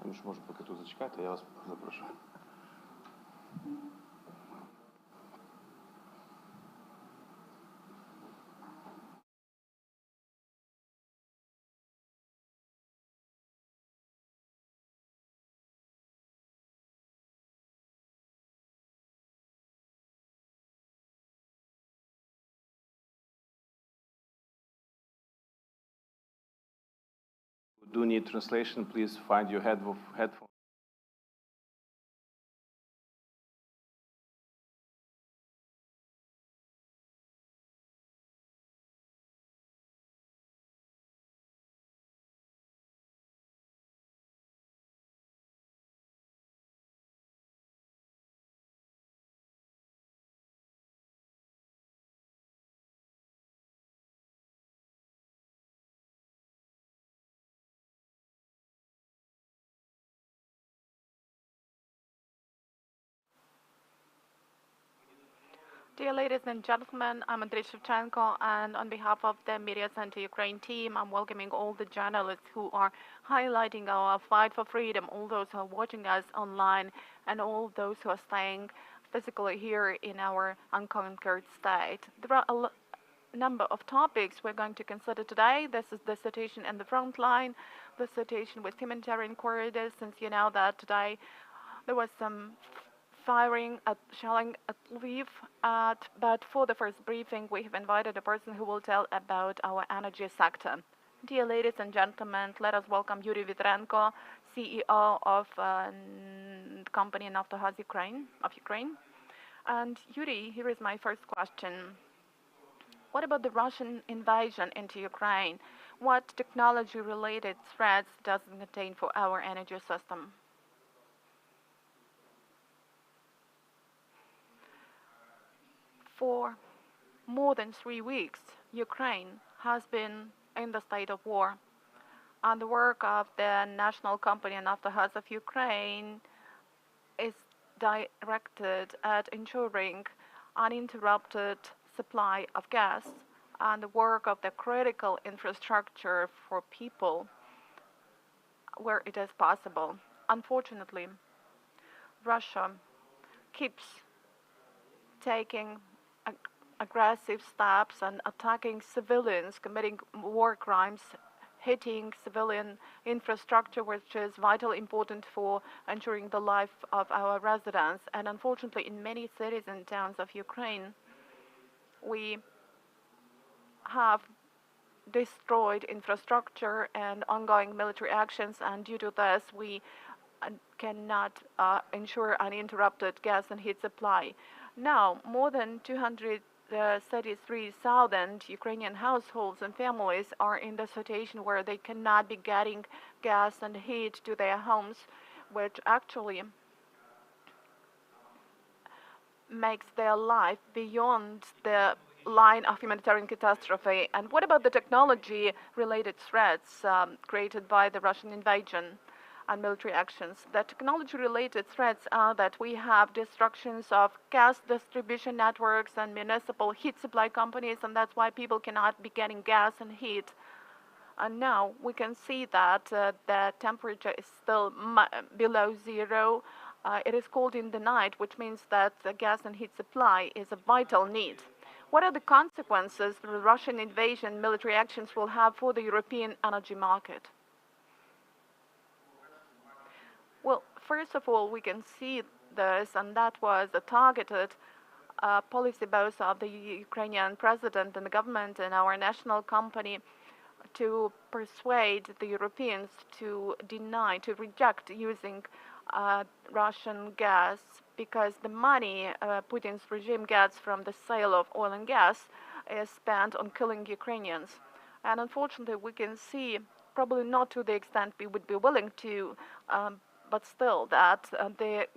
Може поки тут зачекайте, я вас запрошую. Do need translation, please find your headphones. Dear ladies and gentlemen, I'm Andrii, and on behalf of the Media Center Ukraine team, I'm welcoming all the journalists who are highlighting our fight for freedom, all those who are watching us online, and all those who are staying physically here in our unconquered state. There are a number of topics we're going to consider today. This is the situation in the front line, the situation with humanitarian corridors, since you know that today there was some shelling at Lviv, but for the first briefing we have invited a person who will tell about our energy sector. Dear ladies and gentlemen, let us welcome Yuriy Vitrenko, CEO of company Naftogaz of Ukraine. And Yuriy, here is my first question. What about the Russian invasion into Ukraine? What technology-related threats does it contain for our energy system? For more than 3 weeks, Ukraine has been in the state of war, and the work of the national company Naftogaz of Ukraine is directed at ensuring uninterrupted supply of gas and the work of the critical infrastructure for people where it is possible. Unfortunately, Russia keeps taking aggressive steps and attacking civilians, committing war crimes, hitting civilian infrastructure, which is vitally important for ensuring the life of our residents. And unfortunately, in many cities and towns of Ukraine, we have destroyed infrastructure and ongoing military actions, and due to this, we cannot ensure uninterrupted gas and heat supply. Now, more than 233,000 Ukrainian households and families are in the situation where they cannot be getting gas and heat to their homes, which actually makes their life beyond the line of humanitarian catastrophe. And what about the technology-related threats created by the Russian invasion and military actions? The technology-related threats are that we have destructions of gas distribution networks and municipal heat supply companies, and that's why people cannot be getting gas and heat. And now we can see that the temperature is still below zero. It is cold in the night, which means that the gas and heat supply is a vital need. What are the consequences the Russian invasion military actions will have for the European energy market? Well, first of all, we can see this, and that was a targeted policy both of the Ukrainian president and the government and our national company to persuade the Europeans to reject using Russian gas, because the money Putin's regime gets from the sale of oil and gas is spent on killing Ukrainians. And unfortunately, we can see, probably not to the extent we would be willing to, but still that the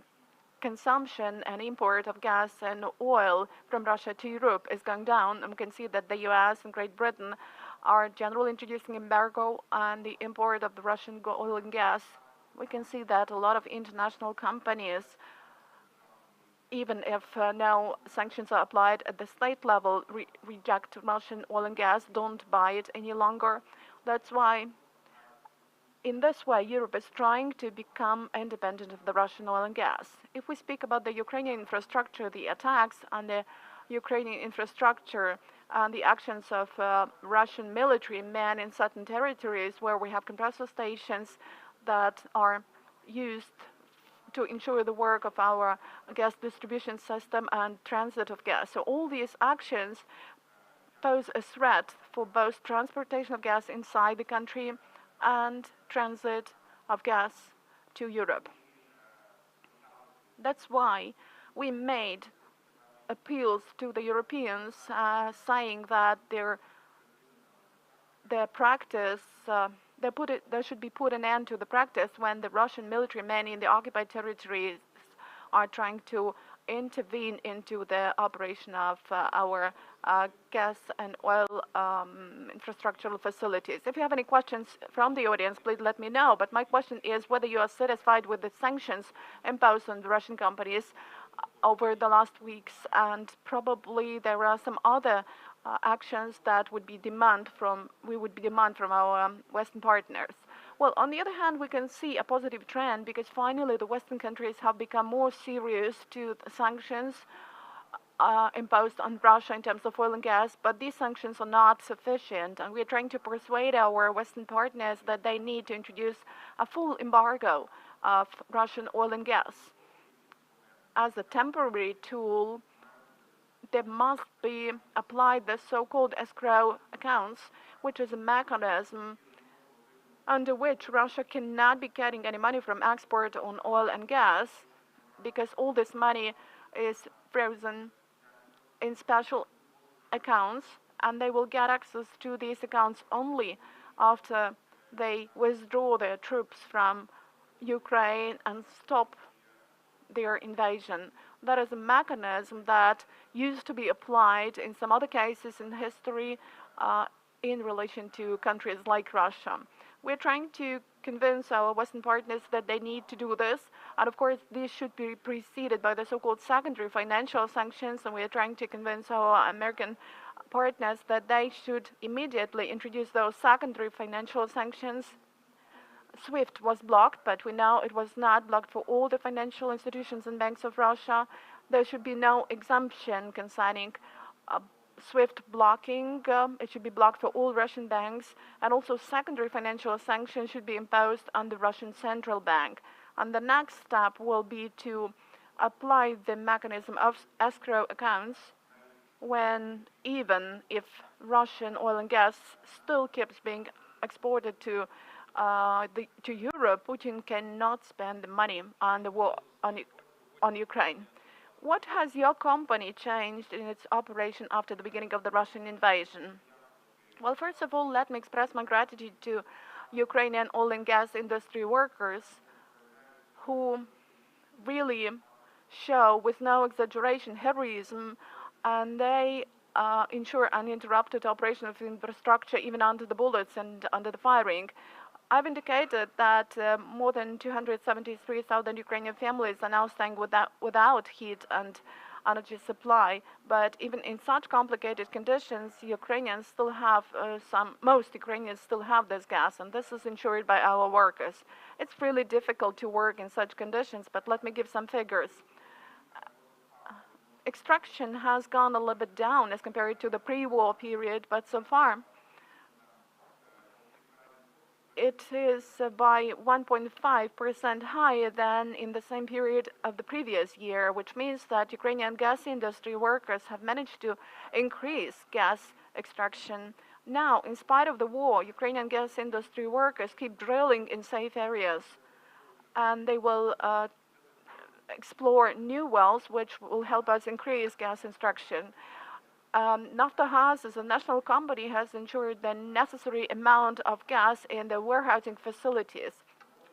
consumption and import of gas and oil from Russia to Europe is going down. And we can see that the US and Great Britain are generally introducing embargo on the import of the Russian oil and gas. We can see that a lot of international companies, even if no sanctions are applied at the state level, reject Russian oil and gas, don't buy it any longer. That's why in this way, Europe is trying to become independent of the Russian oil and gas. If we speak about the Ukrainian infrastructure, the attacks on the Ukrainian infrastructure and the actions of Russian military men in certain territories where we have compressor stations that are used to ensure the work of our gas distribution system and transit of gas. So all these actions pose a threat for both transportation of gas inside the country and transit of gas to Europe. That's why we made appeals to the Europeans saying that their practice, there should be put an end to the practice when the Russian military men in the occupied territories are trying to intervene into the operation of our gas and oil infrastructural facilities. If you have any questions from the audience, please let me know. But my question is whether you are satisfied with the sanctions imposed on the Russian companies over the last weeks, and probably there are some other actions that we would demand from our Western partners. Well, on the other hand, we can see a positive trend because finally the Western countries have become more serious to the sanctions imposed on Russia in terms of oil and gas, but these sanctions are not sufficient, and we're trying to persuade our Western partners that they need to introduce a full embargo of Russian oil and gas. As a temporary tool, there must be applied the so-called escrow accounts, which is a mechanism under which Russia cannot be getting any money from export on oil and gas because all this money is frozen in special accounts, and they will get access to these accounts only after they withdraw their troops from Ukraine and stop their invasion. That is a mechanism that used to be applied in some other cases in history in relation to countries like Russia. We're trying to convince our Western partners that they need to do this, and of course this should be preceded by the so-called secondary financial sanctions, and we are trying to convince our American partners that they should immediately introduce those secondary financial sanctions. SWIFT was blocked, but we know it was not blocked for all the financial institutions and banks of Russia. There should be no exemption concerning SWIFT blocking. It should be blocked for all Russian banks, and also secondary financial sanctions should be imposed on the Russian Central Bank. And the next step will be to apply the mechanism of escrow accounts even if Russian oil and gas still keeps being exported to Europe, Putin cannot spend the money on the war on Ukraine. What has your company changed in its operation after the beginning of the Russian invasion? Well, first of all, let me express my gratitude to Ukrainian oil and gas industry workers who really show, with no exaggeration, heroism, and they ensure uninterrupted operation of infrastructure even under the bullets and under the firing. I've indicated that more than 273,000 Ukrainian families are now staying without heat and energy supply. But even in such complicated conditions, most Ukrainians still have this gas, and this is ensured by our workers. It's really difficult to work in such conditions, but let me give some figures. Extraction has gone a little bit down as compared to the pre-war period, but so far it is by 1.5% higher than in the same period of the previous year, which means that Ukrainian gas industry workers have managed to increase gas extraction. Now, in spite of the war, Ukrainian gas industry workers keep drilling in safe areas, and they will explore new wells, which will help us increase gas extraction. Naftogaz, as a national company, has ensured the necessary amount of gas in the warehousing facilities.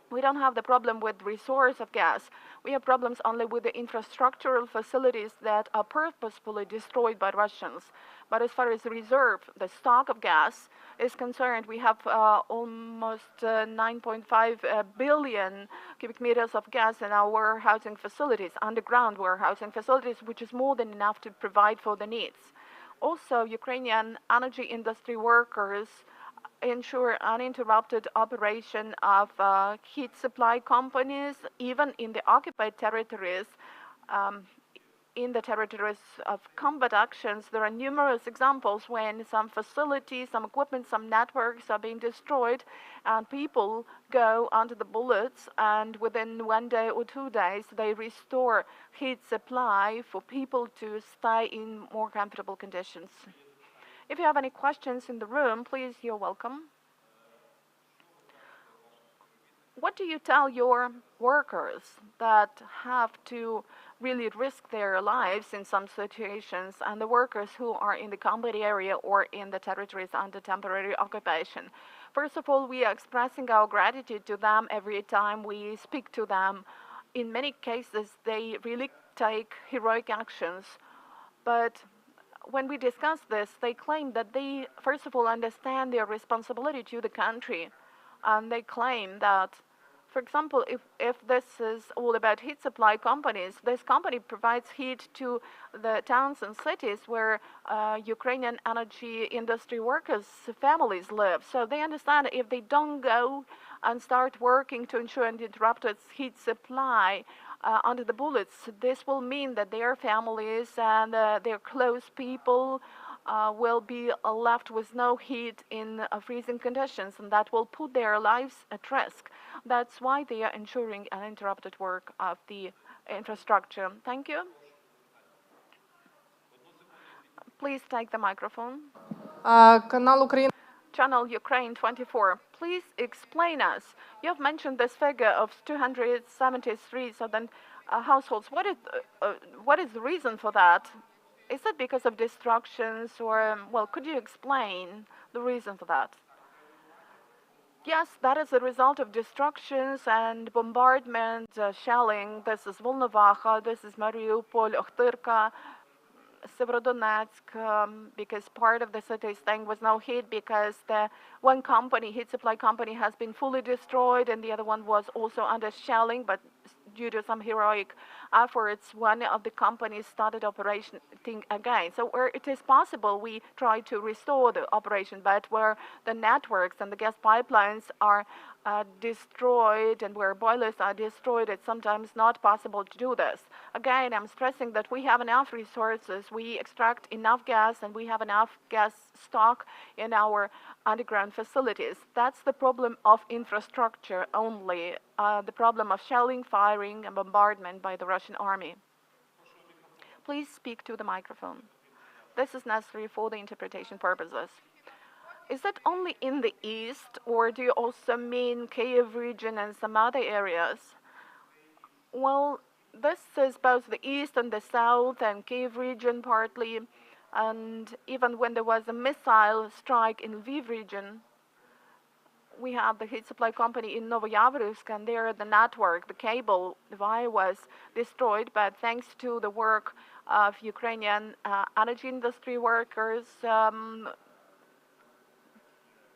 We don't have the problem with resource of gas. We have problems only with the infrastructural facilities that are purposefully destroyed by Russians. But as far as the reserve, the stock of gas is concerned, we have almost 9.5 billion cubic meters of gas in our warehousing facilities, underground warehousing facilities, which is more than enough to provide for the needs. Also, Ukrainian energy industry workers ensure uninterrupted operation of heat supply companies, even in the occupied territories. In the territories of combat actions, there are numerous examples when some facilities, some equipment, some networks are being destroyed, and people go under the bullets, and within 1 day or 2 days, they restore heat supply for people to stay in more comfortable conditions. If you have any questions in the room, please, you're welcome. What do you tell your workers that have to really risk their lives in some situations, and the workers who are in the combat area or in the territories under temporary occupation? First of all, we are expressing our gratitude to them every time we speak to them. In many cases, they really take heroic actions, but when we discuss this, they claim that they, first of all, understand their responsibility to the country, and they claim that, for example, if this is all about heat supply companies, this company provides heat to the towns and cities where Ukrainian energy industry workers' families live. So they understand if they don't go and start working to ensure uninterrupted heat supply under the bullets, this will mean that their families and their close people will be left with no heat in freezing conditions, and that will put their lives at risk. That's why they are ensuring uninterrupted work of the infrastructure. Thank you. Please take the microphone. Channel Ukraine 24. Please explain us. You have mentioned this figure of 273,000 households. What is the reason for that? Is it because of destructions, or, well, could you explain the reason for that? Yes, that is a result of destructions and bombardment, shelling. This is Volnovakha, this is Mariupol, Ochtyrka, Severodonetsk, because part of the city is staying with no heat because the one company, heat supply company, has been fully destroyed, and the other one was also under shelling, but due to some heroic efforts, one of the companies started operating again. So where it is possible, we try to restore the operation, but where the networks and the gas pipelines are destroyed and where boilers are destroyed, it's sometimes not possible to do this. Again, I'm stressing that we have enough resources, we extract enough gas, and we have enough gas stock in our underground facilities. That's the problem of infrastructure only, the problem of shelling, firing, and bombardment by the Russian army. Please speak to the microphone. This is necessary for the interpretation purposes. Is it only in the east, or do you also mean Kyiv region and some other areas? Well, this is both the east and the south and Kyiv region partly, and even when there was a missile strike in Lviv region, we have the heat supply company in Novoyavrivsk, and there the network, the cable, the wire was destroyed, but thanks to the work of Ukrainian energy industry workers,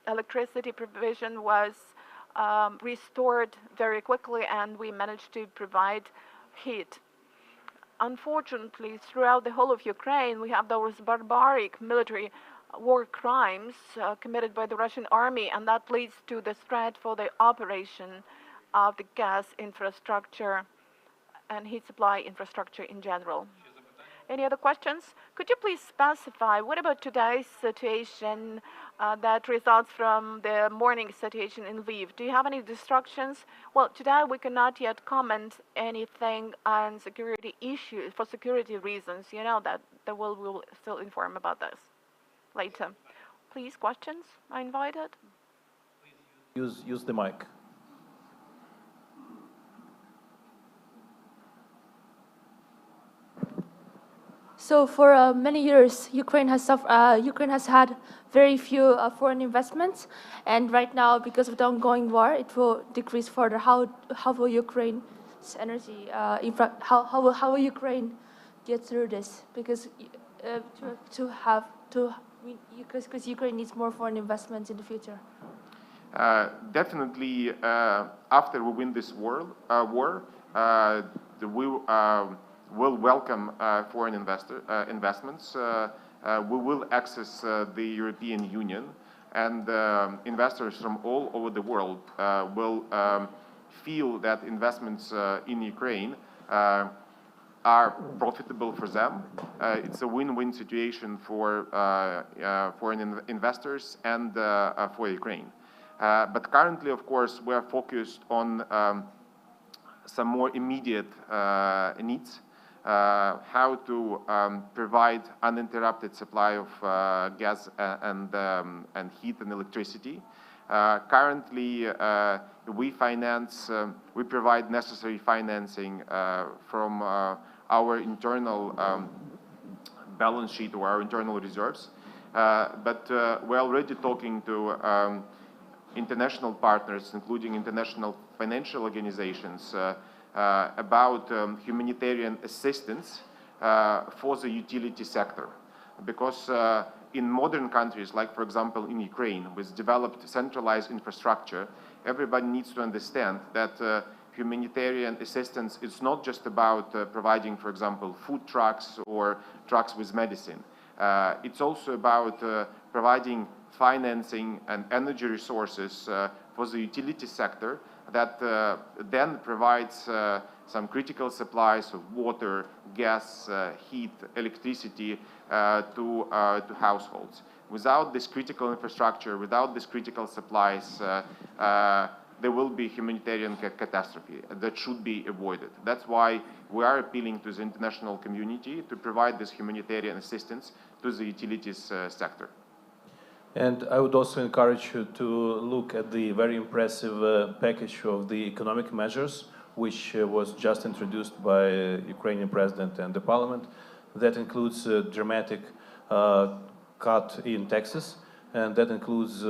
electricity provision was restored very quickly, and we managed to provide heat. Unfortunately, throughout the whole of Ukraine, we have those barbaric military war crimes committed by the Russian army, and that leads to the threat for the operation of the gas infrastructure and heat supply infrastructure in general. Any other questions? Could you please specify what about today's situation that results from the morning situation in Lviv? Do you have any destructions? Well, today we cannot yet comment anything on security issues for security reasons. You know that we'll still inform about this later. Please, questions are invited. Use the mic. So for many years, Ukraine has had very few foreign investments, and right now, because of the ongoing war, it will decrease further. How will Ukraine's energy how will Ukraine get through this? Because because Ukraine needs more foreign investments in the future. Definitely, after we win this war, we will welcome foreign investments. We will access the European Union. and investors from all over the world will feel that investments in Ukraine are profitable for them. It's a win-win situation for foreign investors and for Ukraine. But currently, of course, we are focused on some more immediate needs, how to provide uninterrupted supply of gas and heat and electricity. Currently, we provide necessary financing from our internal balance sheet or our internal reserves. But we're already talking to international partners, including international financial organizations, about humanitarian assistance for the utility sector. Because in modern countries, like for example in Ukraine, with developed centralized infrastructure, everybody needs to understand that humanitarian assistance is not just about providing, for example, food trucks or trucks with medicine. It's also about providing financing and energy resources for the utility sector that then provides some critical supplies of water, gas, heat, electricity to households. Without this critical infrastructure, without these critical supplies, there will be humanitarian catastrophe that should be avoided. That's why we are appealing to the international community to provide this humanitarian assistance to the utilities sector. And I would also encourage you to look at the very impressive package of the economic measures, which was just introduced by Ukrainian president and the parliament. That includes a dramatic cut in taxes, and that includes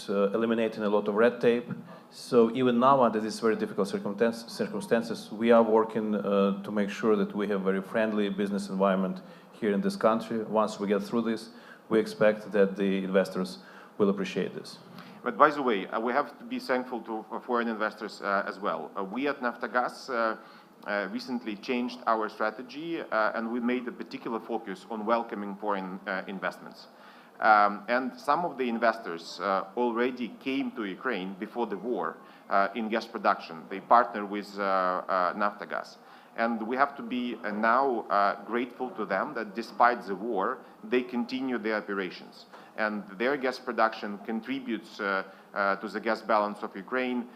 eliminating a lot of red tape. So even now, under these very difficult circumstances, we are working to make sure that we have a very friendly business environment here in this country. Once we get through this, we expect that the investors will appreciate this. But by the way, we have to be thankful to foreign investors as well. We at Naftogaz recently changed our strategy and we made a particular focus on welcoming foreign investments. And some of the investors already came to Ukraine before the war in gas production. They partner with Naftogaz. And we have to be now grateful to them that despite the war, they continue their operations. And their gas production contributes to the gas balance of Ukraine.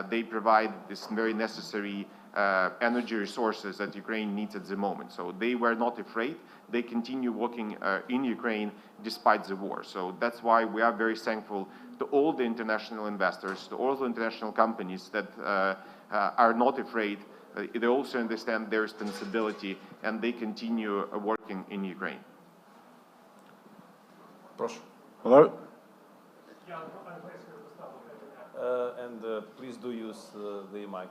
They provide this very necessary energy resources that Ukraine needs at the moment. So they were not afraid. They continue working in Ukraine despite the war. So that's why we are very thankful to all the international investors, to all the international companies that are not afraid. They also understand their responsibility and they continue working in Ukraine. Hello? And please do use the mic.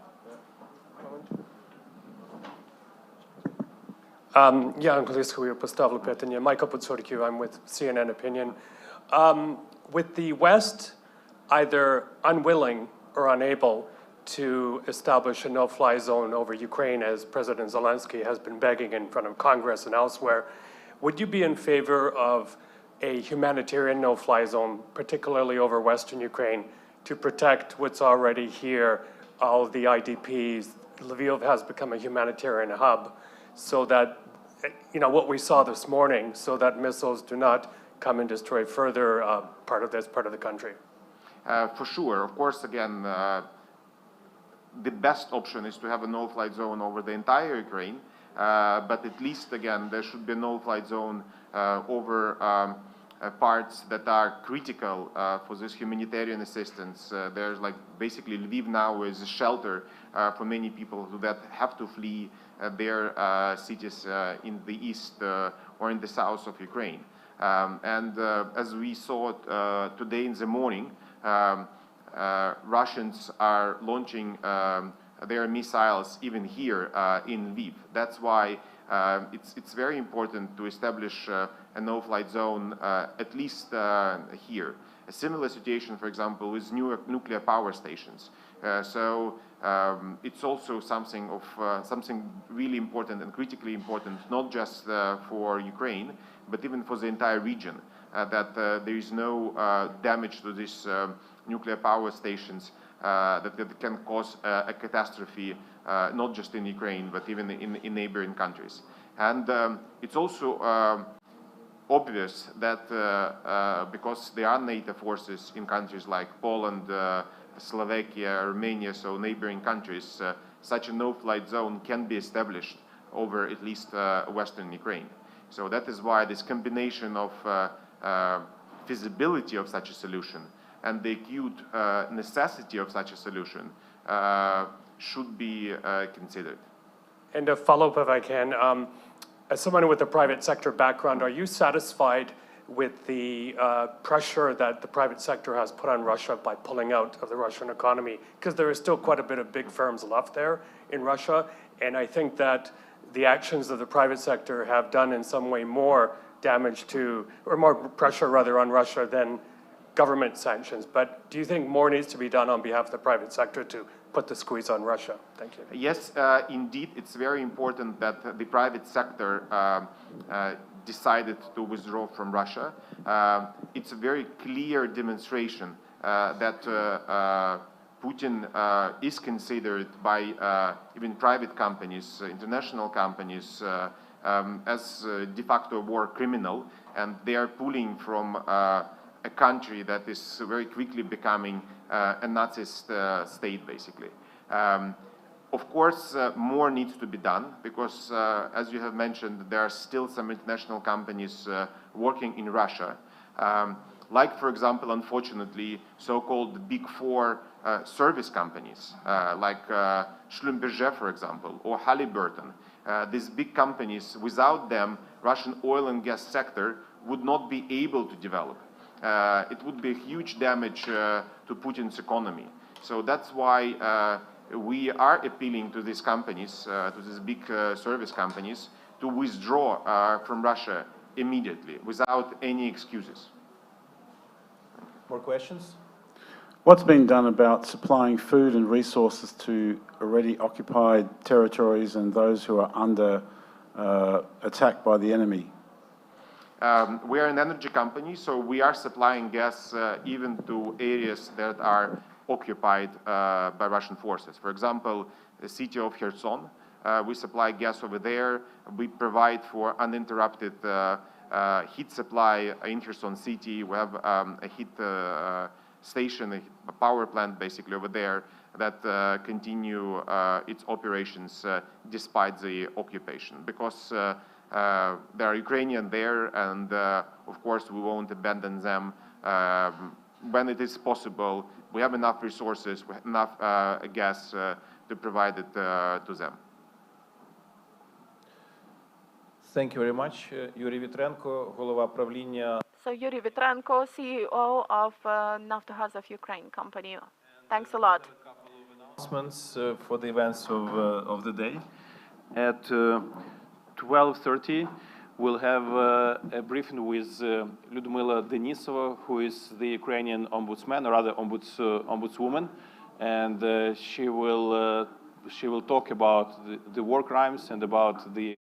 Я англійською поставлю питання. Michael Podsorkiw, I'm with CNN Opinion. With the West either unwilling or unable to establish a no-fly zone over Ukraine, as President Zelensky has been begging in front of Congress and elsewhere, would you be in favor of a humanitarian no-fly zone, particularly over Western Ukraine, to protect what's already here, all the IDPs? Lviv has become a humanitarian hub, so that, you know, what we saw this morning, so that missiles do not come and destroy further part of the country. For sure. Of course, again, the best option is to have a no-fly zone over the entire Ukraine, but at least, again, there should be a no-fly zone over parts that are critical for this humanitarian assistance. There's like basically Lviv now is a shelter for many people that have to flee their cities in the east or in the south of Ukraine. And as we saw today in the morning, Russians are launching their missiles even here in Lviv. That's why it's very important to establish a no-fly zone at least here. A similar situation, for example, with new nuclear power stations. So it's also something really important and critically important, not just for Ukraine, but even for the entire region. that there is no damage to these nuclear power stations, that it can cause a catastrophe, not just in Ukraine, but even in neighboring countries. And it's also obvious that because there are NATO forces in countries like Poland, Slovakia, Romania, so neighboring countries, such a no-flight zone can be established over at least western Ukraine. So that is why this combination of feasibility of such a solution and the acute necessity of such a solution should be considered. And a follow-up, if I can. As someone with a private sector background, are you satisfied with the pressure that the private sector has put on Russia by pulling out of the Russian economy? Because there is still quite a bit of big firms left there in Russia, and I think that the actions of the private sector have done in some way more damage to, or more pressure rather, on Russia than government sanctions. But do you think more needs to be done on behalf of the private sector to put the squeeze on Russia? Thank you. Yes, indeed, it's very important that the private sector decided to withdraw from Russia. It's a very clear demonstration that Putin is considered by even private companies, international companies, as de facto war criminal, and they are pulling from a country that is very quickly becoming a Nazist state, basically. Of course, more needs to be done because, as you have mentioned, there are still some international companies working in Russia. Like, for example, unfortunately, so-called Big Four service companies, like Schlumberger, for example, or Halliburton. These big companies, without them, Russian oil and gas sector would not be able to develop. It would be a huge damage to Putin's economy. So that's why we are appealing to these companies, to these big service companies, to withdraw from Russia immediately, without any excuses. More questions? What's been done about supplying food and resources to already occupied territories and those who are under attack by the enemy? We are an energy company, so we are supplying gas even to areas that are occupied by Russian forces. For example, the city of Kherson, we supply gas over there. We provide for uninterrupted heat supply in Kherson city. We have a heat station, a power plant basically over there that continue its operations despite the occupation, because there are Ukrainians there, and of course we won't abandon them when it is possible. We have enough resources, we have enough gas to provide it to them. Thank you very much. Yuriy Vitrenko, голова правління. So Yuriy Vitrenko, CEO of Naftogaz of Ukraine company. Thanks a lot. Announcements for the events of the day. At 12:30, we'll have a briefing with Lyudmyla Denisova, who is the Ukrainian ombudsman, or rather ombudswoman, and she will talk about the war crimes and about the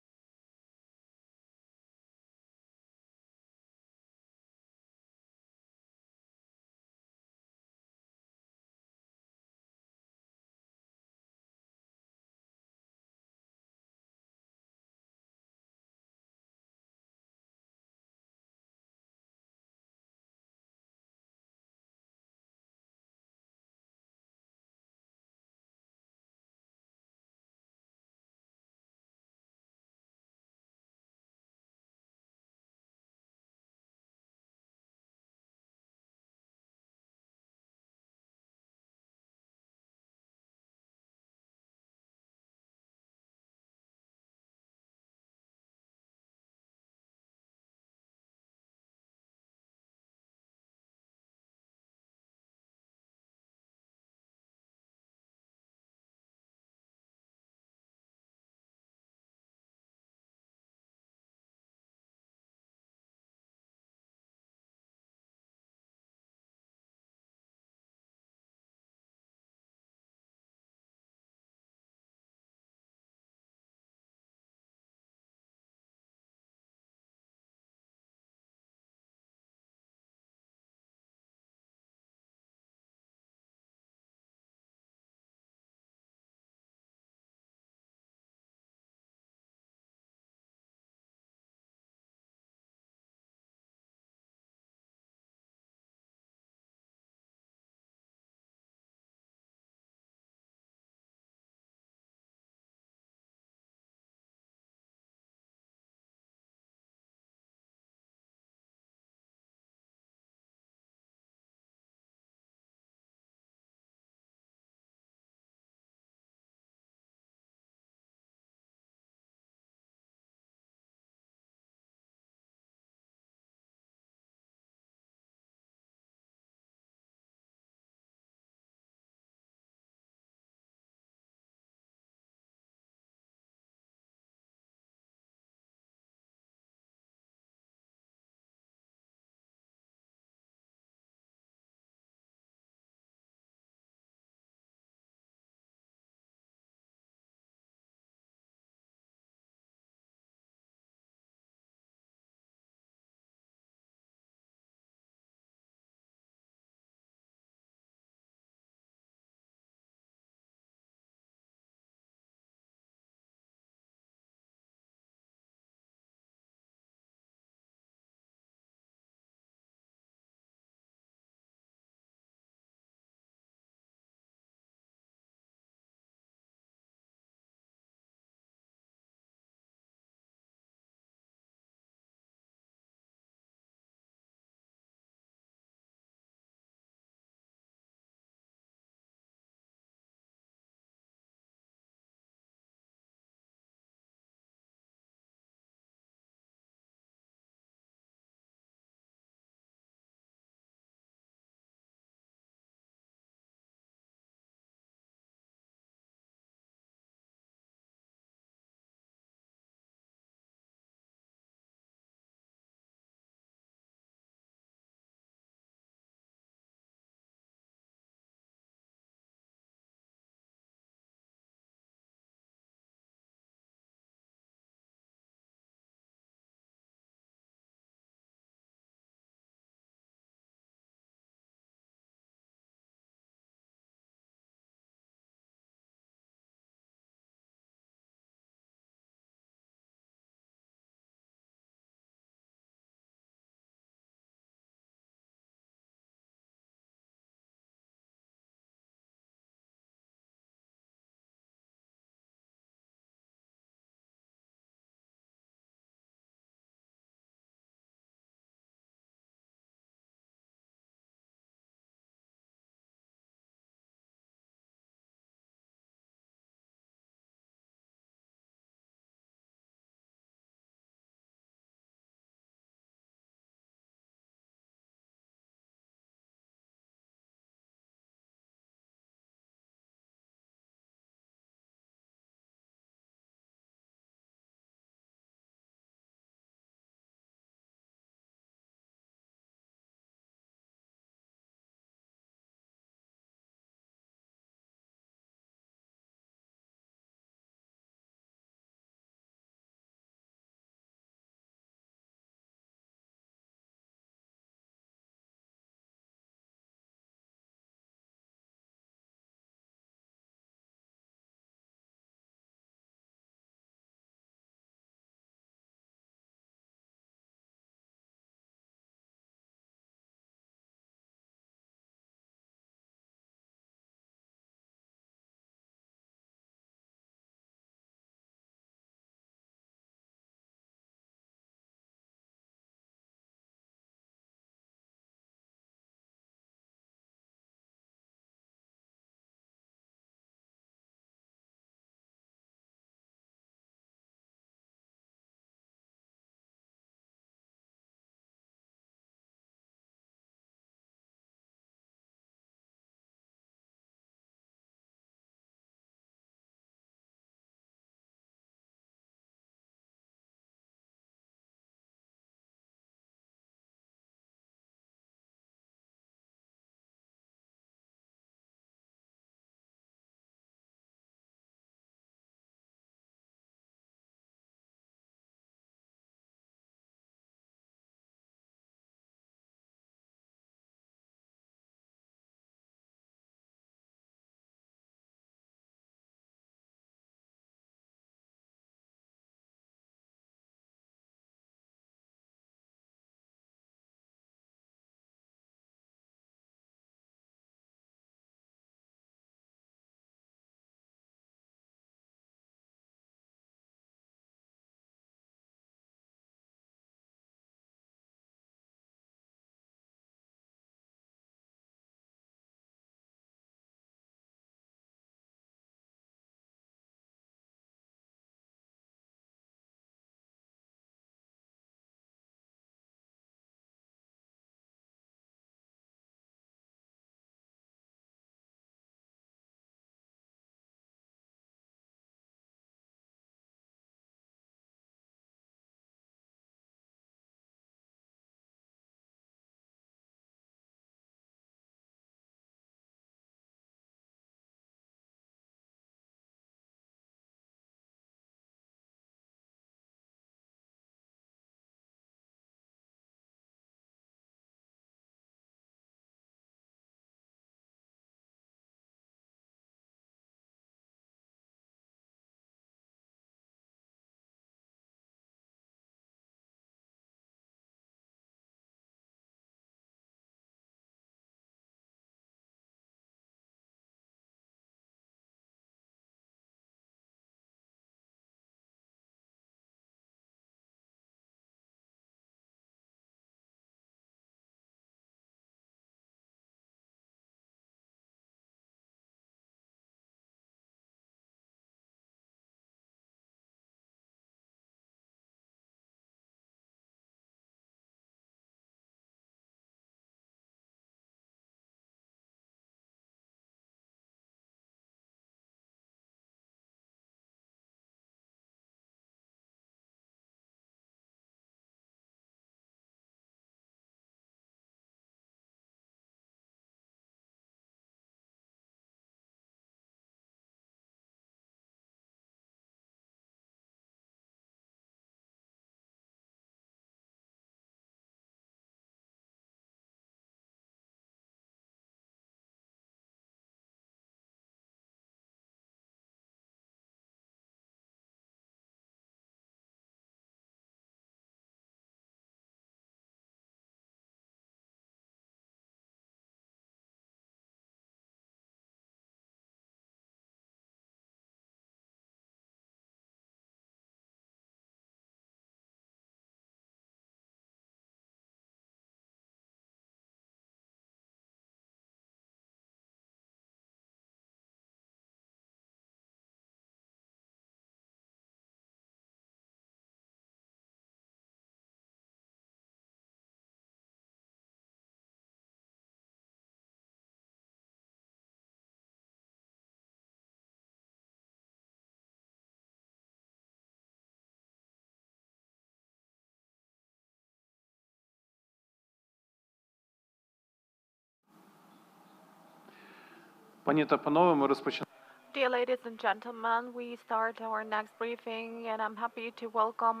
Пані та панове, ми розпочинаємо. Dear ladies and gentlemen, we start our next briefing, and I'm happy to welcome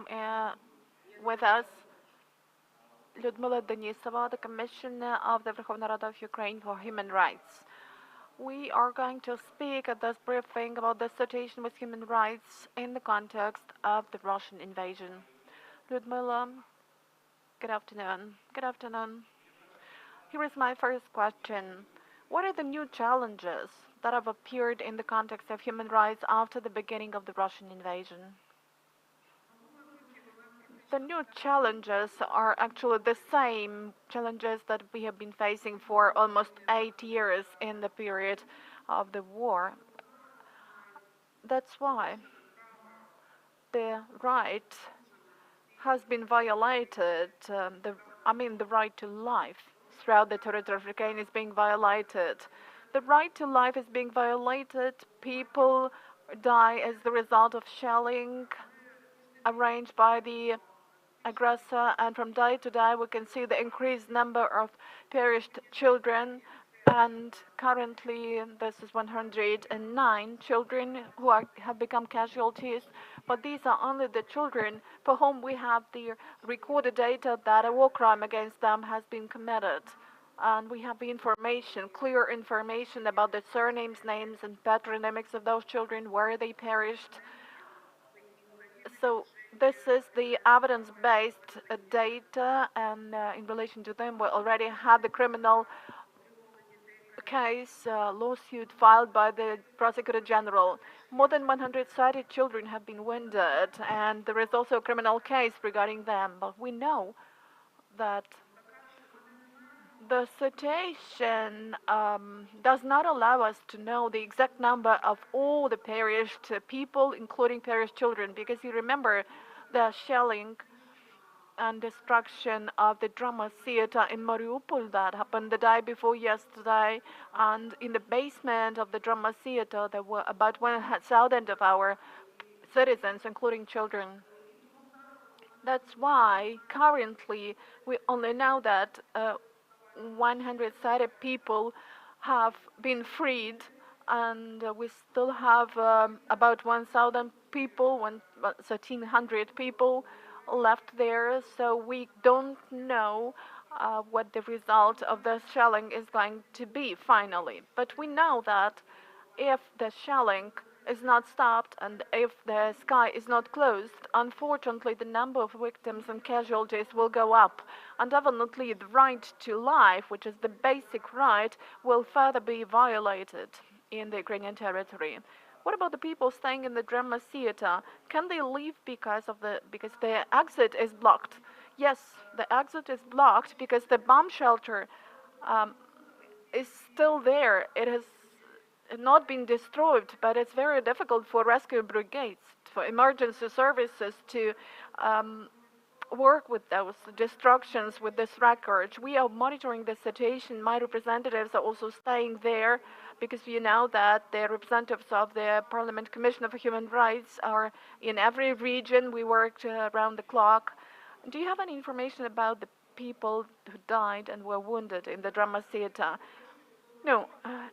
with us Lyudmyla Denisova, the Commissioner of the Verkhovna Rada of Ukraine for Human Rights. We are going to speak at this briefing about the situation with human rights in the context of the Russian invasion. Lyudmyla, good afternoon. Good afternoon. Here is my first question. What are the new challenges that have appeared in the context of human rights after the beginning of the Russian invasion? The new challenges are actually the same challenges that we have been facing for almost 8 years in the period of the war. That's why the right has been violated, the right to life throughout the territory of Ukraine is being violated. The right to life is being violated. People die as the result of shelling arranged by the aggressor, and from day to day we can see the increased number of perished children, and currently this is 109 children who have become casualties, but these are only the children for whom we have the recorded data that a war crime against them has been committed. And we have the information, clear information about the surnames, names, and patronymics of those children, where they perished. So this is the evidence-based data, and in relation to them, we already had the criminal case lawsuit filed by the Prosecutor General. More than 130 children have been wounded, and there is also a criminal case regarding them. But we know that the situation does not allow us to know the exact number of all the perished people, including perished children, because you remember the shelling and destruction of the drama theater in Mariupol that happened the day before yesterday, and in the basement of the drama theater there were about 1,000 of our citizens, including children. That's why currently we only know that 130 people have been freed, and we still have about 1,000 people, 1,300 people left there, so we don't know what the result of the shelling is going to be finally. But we know that if the shelling is not stopped and if the sky is not closed, unfortunately the number of victims and casualties will go up, and definitely the right to life, which is the basic right, will further be violated in the Ukrainian territory. What about the people staying in the drama theater? Can they leave because the exit is blocked? Yes, the exit is blocked because the bomb shelter is still there. It has not been destroyed, but it's very difficult for rescue brigades, for emergency services to work with those destructions, with this wreckage. We are monitoring the situation. My representatives are also staying there, because you know that the representatives of the Parliament Commission for Human Rights are in every region. We worked around the clock. Do you have any information about the people who died and were wounded in the drama theater? No,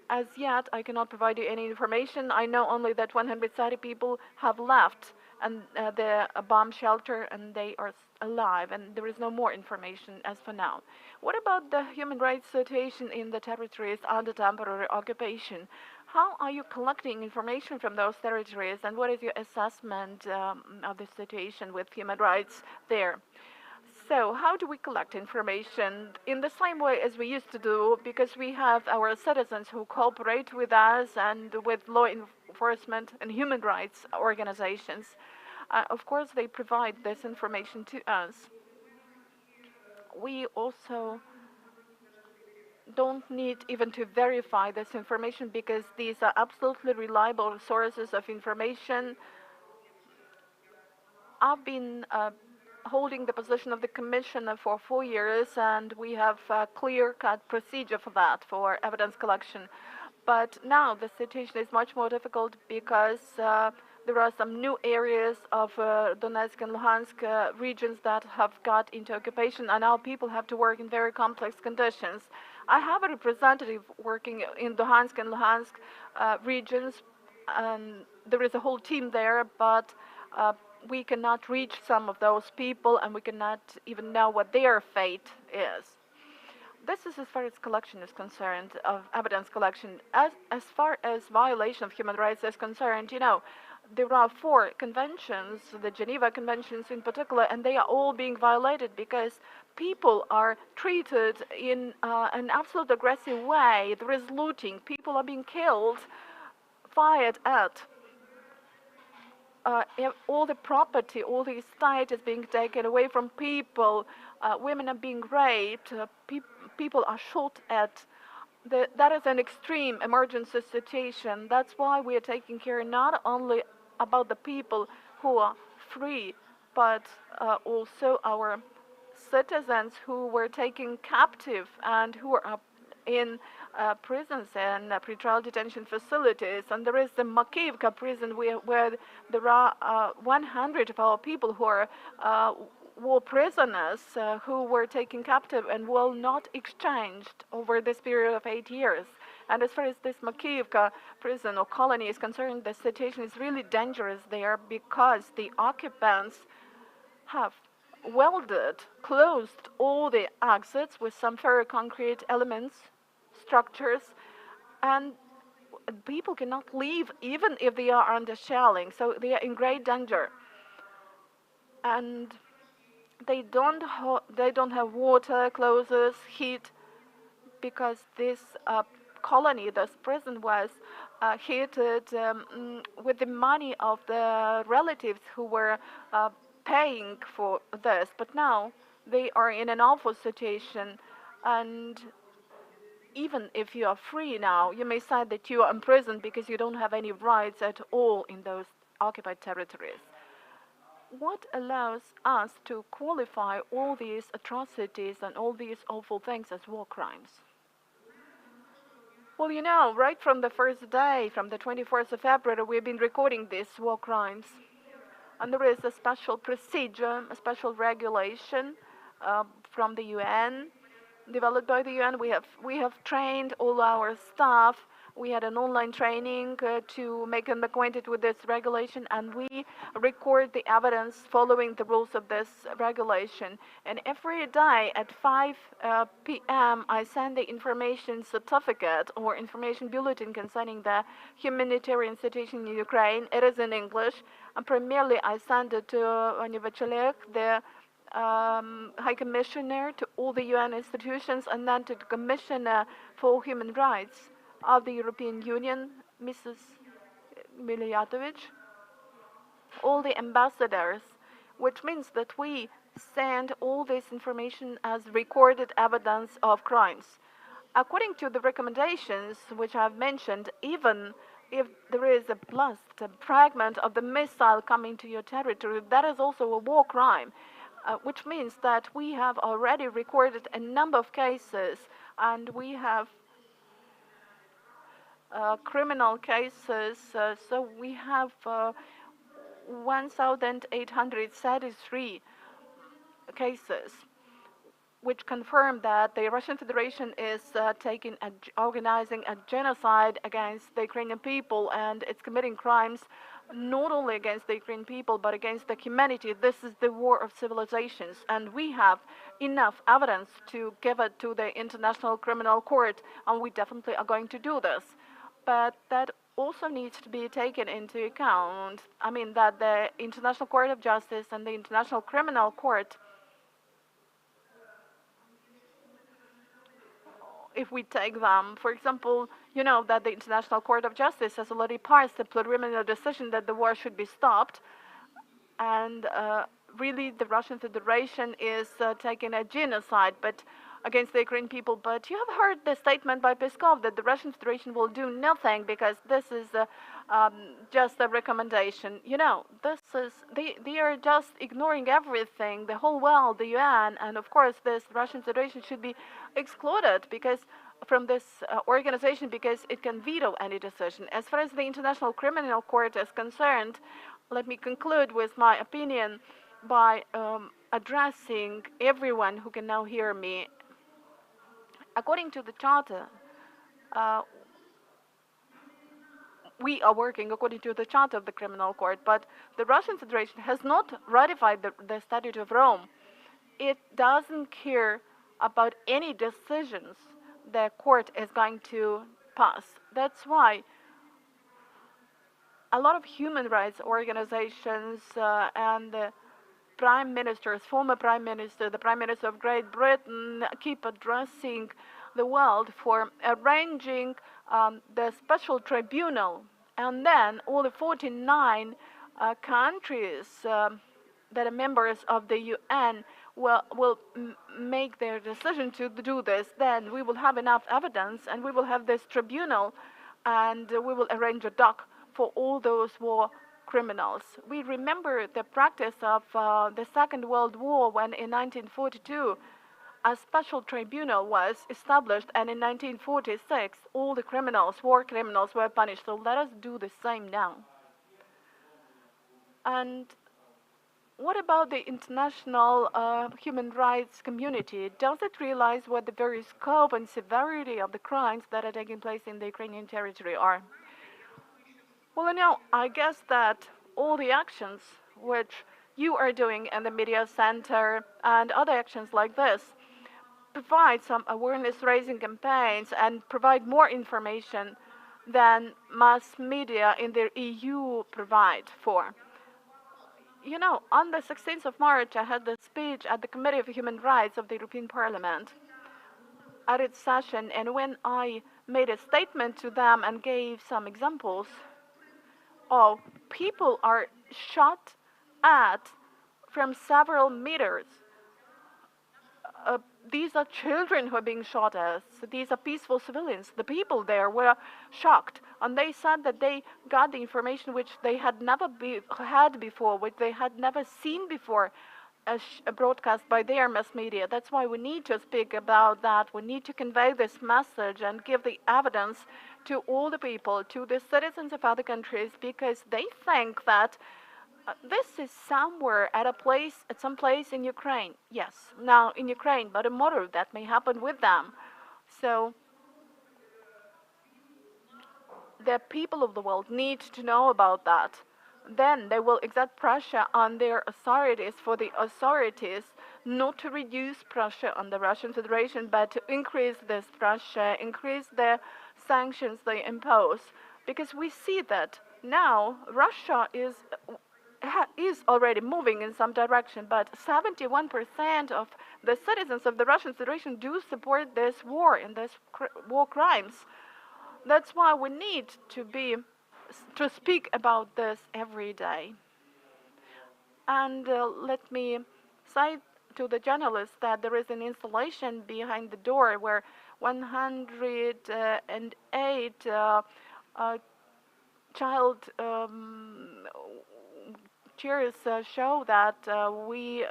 as yet I cannot provide you any information. I know only that 130 people have left and the bomb shelter, and they are alive, and there is no more information as for now. What about the human rights situation in the territories under temporary occupation? How are you collecting information from those territories, and what is your assessment of the situation with human rights there? So how do we collect information? In the same way as we used to do, because we have our citizens who cooperate with us and with law enforcement and human rights organizations. Of course, they provide this information to us. We also don't need even to verify this information, because these are absolutely reliable sources of information. I've been holding the position of the commissioner for 4 years, and we have a clear-cut procedure for that, for evidence collection. But now the situation is much more difficult, because there are some new areas of Donetsk and Luhansk regions that have got into occupation, and our people have to work in very complex conditions. I have a representative working in Luhansk and Luhansk regions, and there is a whole team there, but we cannot reach some of those people, and we cannot even know what their fate is. This is as far as collection is concerned, of evidence collection. As far as violation of human rights is concerned, you know, there are 4 conventions, the Geneva Conventions in particular, and they are all being violated because people are treated in an absolute aggressive way. There is looting, people are being killed, fired at. All the property, all the estate is being taken away from people. Women are being raped. People are shot at. That is an extreme emergency situation. That's why we are taking care not only about the people who are free, but also our citizens who were taken captive and who are in prisons and pretrial detention facilities. And there is the Makivka prison where there are 100 of our people who are war prisoners who were taken captive and will not exchanged over this period of 8 years. And as far as this Makivka prison or colony is concerned, the situation is really dangerous there because the occupants have welded, closed all the exits with some very concrete elements, structures, and people cannot leave even if they are under shelling, so they are in great danger. And they don't have water, clothes, heat, because this colony, this prison was heated with the money of the relatives who were paying for this. But now they are in an awful situation, and even if you are free now, you may say that you are imprisoned because you don't have any rights at all in those occupied territories. What allows us to qualify all these atrocities and all these awful things as war crimes? Well, you know, right from the first day, from the 24th of February, we've been recording these war crimes. And there is a special procedure, a special regulation from the UN, developed by the UN. We have trained all our staff. We had an online training to make them acquainted with this regulation, and we record the evidence following the rules of this regulation. And every day at 5 p.m. I send the information certificate or information bulletin concerning the humanitarian situation in Ukraine. It is in English, and primarily I send it to Anya the High Commissioner, to all the UN institutions, and then to the Commissioner for Human Rights of the European Union, Mrs. Miliatovich, all the ambassadors, which means that we send all this information as recorded evidence of crimes. According to the recommendations which I've mentioned, even if there is a blast, a fragment of the missile coming to your territory, that is also a war crime. Which means that we have already recorded a number of cases, and we have criminal cases. So we have 1,833 cases, which confirm that the Russian Federation is organizing a genocide against the Ukrainian people, and it's committing crimes not only against the Ukrainian people, but against the humanity. This is the war of civilizations, and we have enough evidence to give it to the International Criminal Court, and we definitely are going to do this. But that also needs to be taken into account. I mean, that the International Court of Justice and the International Criminal Court, if we take them, for example, you know that the International Court of Justice has already passed a preliminary decision that the war should be stopped, and really the Russian Federation is taking a genocide against the Ukrainian people. But you have heard the statement by Peskov that the Russian Federation will do nothing because this is just a recommendation. You know, they are just ignoring everything, the whole world, the UN, and of course this Russian Federation should be excluded from this organization because it can veto any decision. As far as the International Criminal Court is concerned, let me conclude with my opinion by addressing everyone who can now hear me according to the charter, we are working according to the charter of the criminal court, but the Russian Federation has not ratified the Statute of Rome. It doesn't care about any decisions the court is going to pass. That's why a lot of human rights organizations and prime ministers, former prime minister, the prime minister of Great Britain, keep addressing the world for arranging the special tribunal. And then all the 49 countries that are members of the UN will make their decision to do this. Then we will have enough evidence, and we will have this tribunal, and we will arrange a dock for all those war criminals. We remember the practice of the Second World War, when in 1942 a special tribunal was established, and in 1946 all the criminals, war criminals, were punished. So let us do the same now. And what about the international human rights community? Does it realize what the very scope and severity of the crimes that are taking place in the Ukrainian territory are? Well, I guess that all the actions which you are doing in the media center and other actions like this provide some awareness-raising campaigns and provide more information than mass media in the EU provide for. On the 16th of March, I had the speech at the Committee of Human Rights of the European Parliament at its session, and when I made a statement to them and gave some examples, people are shot at from several meters. These are children who are being shot at. These are peaceful civilians. The people there were shocked, and they said that they got the information which they had never had before, which they had never seen before, broadcast by their mass media. That's why we need to speak about that. We need to convey this message and give the evidence to all the people, to the citizens of other countries, because they think that this is somewhere at some place in Ukraine. Yes, now in Ukraine, but tomorrow that may happen with them. So the people of the world need to know about that. Then they will exert pressure on their authorities, for the authorities not to reduce pressure on the Russian Federation, but to increase this pressure, increase the sanctions they impose. Because we see that now Russia is already moving in some direction, but 71% of the citizens of the Russian Federation do support this war and this war crimes. That's why we need to speak about this every day. And let me say to the journalists that there is an installation behind the door where 108 child cheers show that we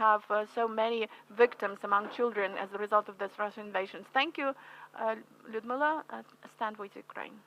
have so many victims among children as a result of this Russian invasion. Thank you, Lyudmyla. Stand with Ukraine.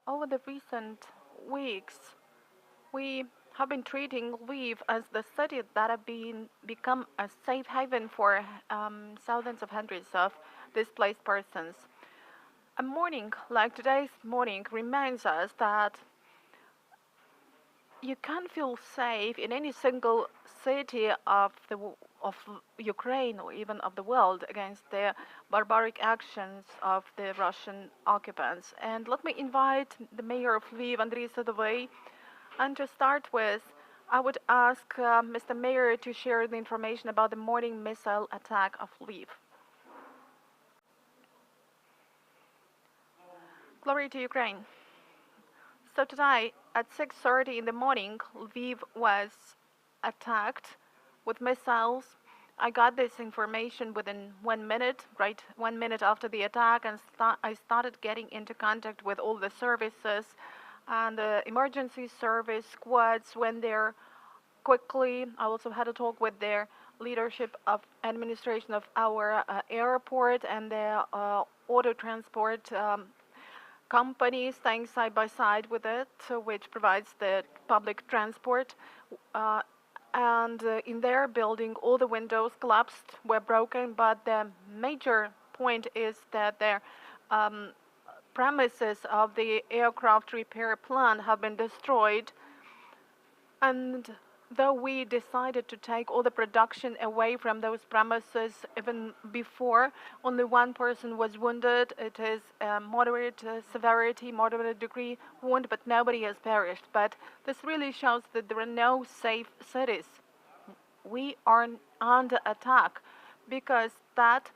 Over the recent weeks, we have been treating Lviv as the city that have become a safe haven for thousands of hundreds of displaced persons. A morning like today's morning reminds us that you can't feel safe in any single city of Ukraine or even of the world against the barbaric actions of the Russian occupants. And let me invite the mayor of Lviv, Andrii Sadovyi. And to start with, I would ask Mr. Mayor to share the information about the morning missile attack of Lviv. Glory to Ukraine. So today at 6:30 in the morning, Lviv was attacked with missiles. I got this information within 1 minute, right 1 minute after the attack, and I started getting into contact with all the services, and the emergency service squads went there quickly. I also had a talk with their leadership of administration of our airport and the auto transport company staying side by side with it, which provides the public transport. And in their building, all the windows collapsed, were broken, but the major point is that their premises of the aircraft repair plant have been destroyed. And though we decided to take all the production away from those premises even before, only one person was wounded. It is a moderate severity, moderate degree wound, but nobody has perished. But this really shows that there are no safe cities. We are under attack because that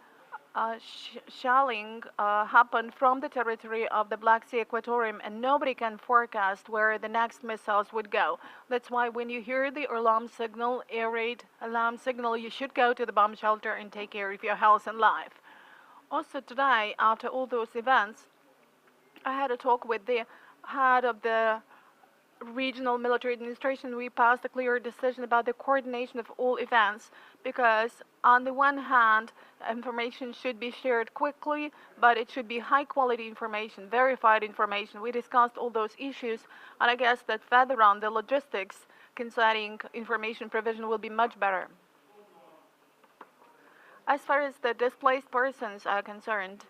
shelling happened from the territory of the Black Sea Equatorium, and nobody can forecast where the next missiles would go. That's why when you hear the alarm signal, air raid alarm signal, you should go to the bomb shelter and take care of your health and life. Also today, after all those events, I had a talk with the head of the regional military administration. We passed a clear decision about the coordination of all events, because on the one hand, information should be shared quickly, but it should be high quality information, verified information. We discussed all those issues, and I guess that further on, the logistics concerning information provision will be much better. As far as the displaced persons are concerned,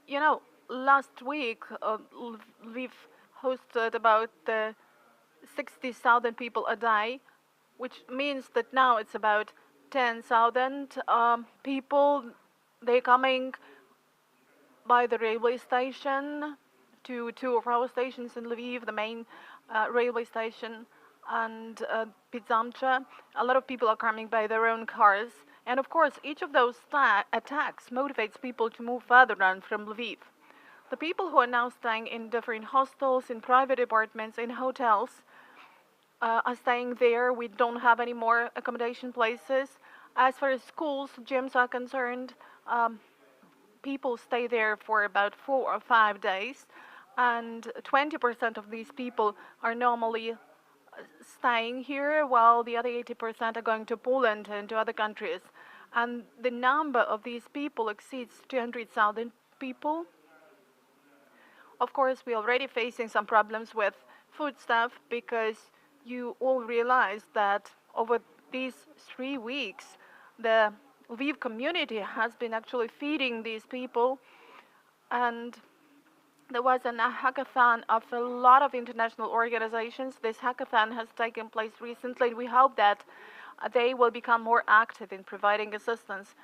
you know, last week, Lviv hosted about 60,000 people a day, which means that now it's about 10,000 people. They're coming by the railway station to two of our stations in Lviv, the main railway station, and Pizamcha. A lot of people are coming by their own cars. And of course, each of those attacks motivates people to move further on from Lviv. The people who are now staying in different hostels, in private apartments, in hotels, are staying there. We don't have any more accommodation places. As far as schools, gyms are concerned, people stay there for about 4 or 5 days, and 20% of these people are normally staying here, while the other 80% are going to Poland and to other countries. And the number of these people exceeds 200,000 people. Of course, we're already facing some problems with foodstuff, because you all realize that over these 3 weeks, the Lviv community has been actually feeding these people. And there was a hackathon of a lot of international organizations. This hackathon has taken place recently. We hope that they will become more active in providing assistance.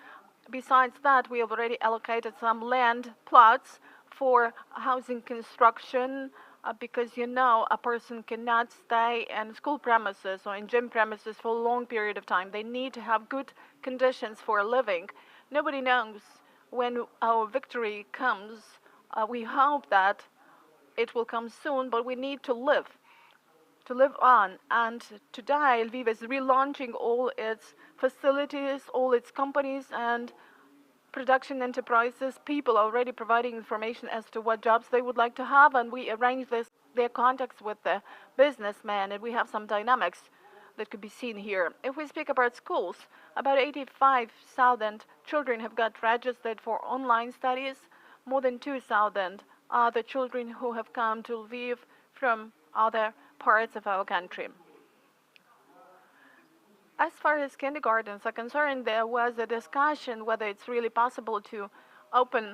Besides that, we have already allocated some land plots for housing construction, because you know a person cannot stay in school premises or in gym premises for a long period of time. They need to have good conditions for living. Nobody knows when our victory comes. We hope that it will come soon, but we need to live on. And today, Lviv is relaunching all its facilities, all its companies and production enterprises. People are already providing information as to what jobs they would like to have, and we arrange their contacts with the businessmen, and we have some dynamics that could be seen here. If we speak about schools, about 85,000 children have got registered for online studies. more than 2,000 are the children who have come to Lviv from other parts of our country. As far as kindergartens are concerned, there was a discussion whether it's really possible to open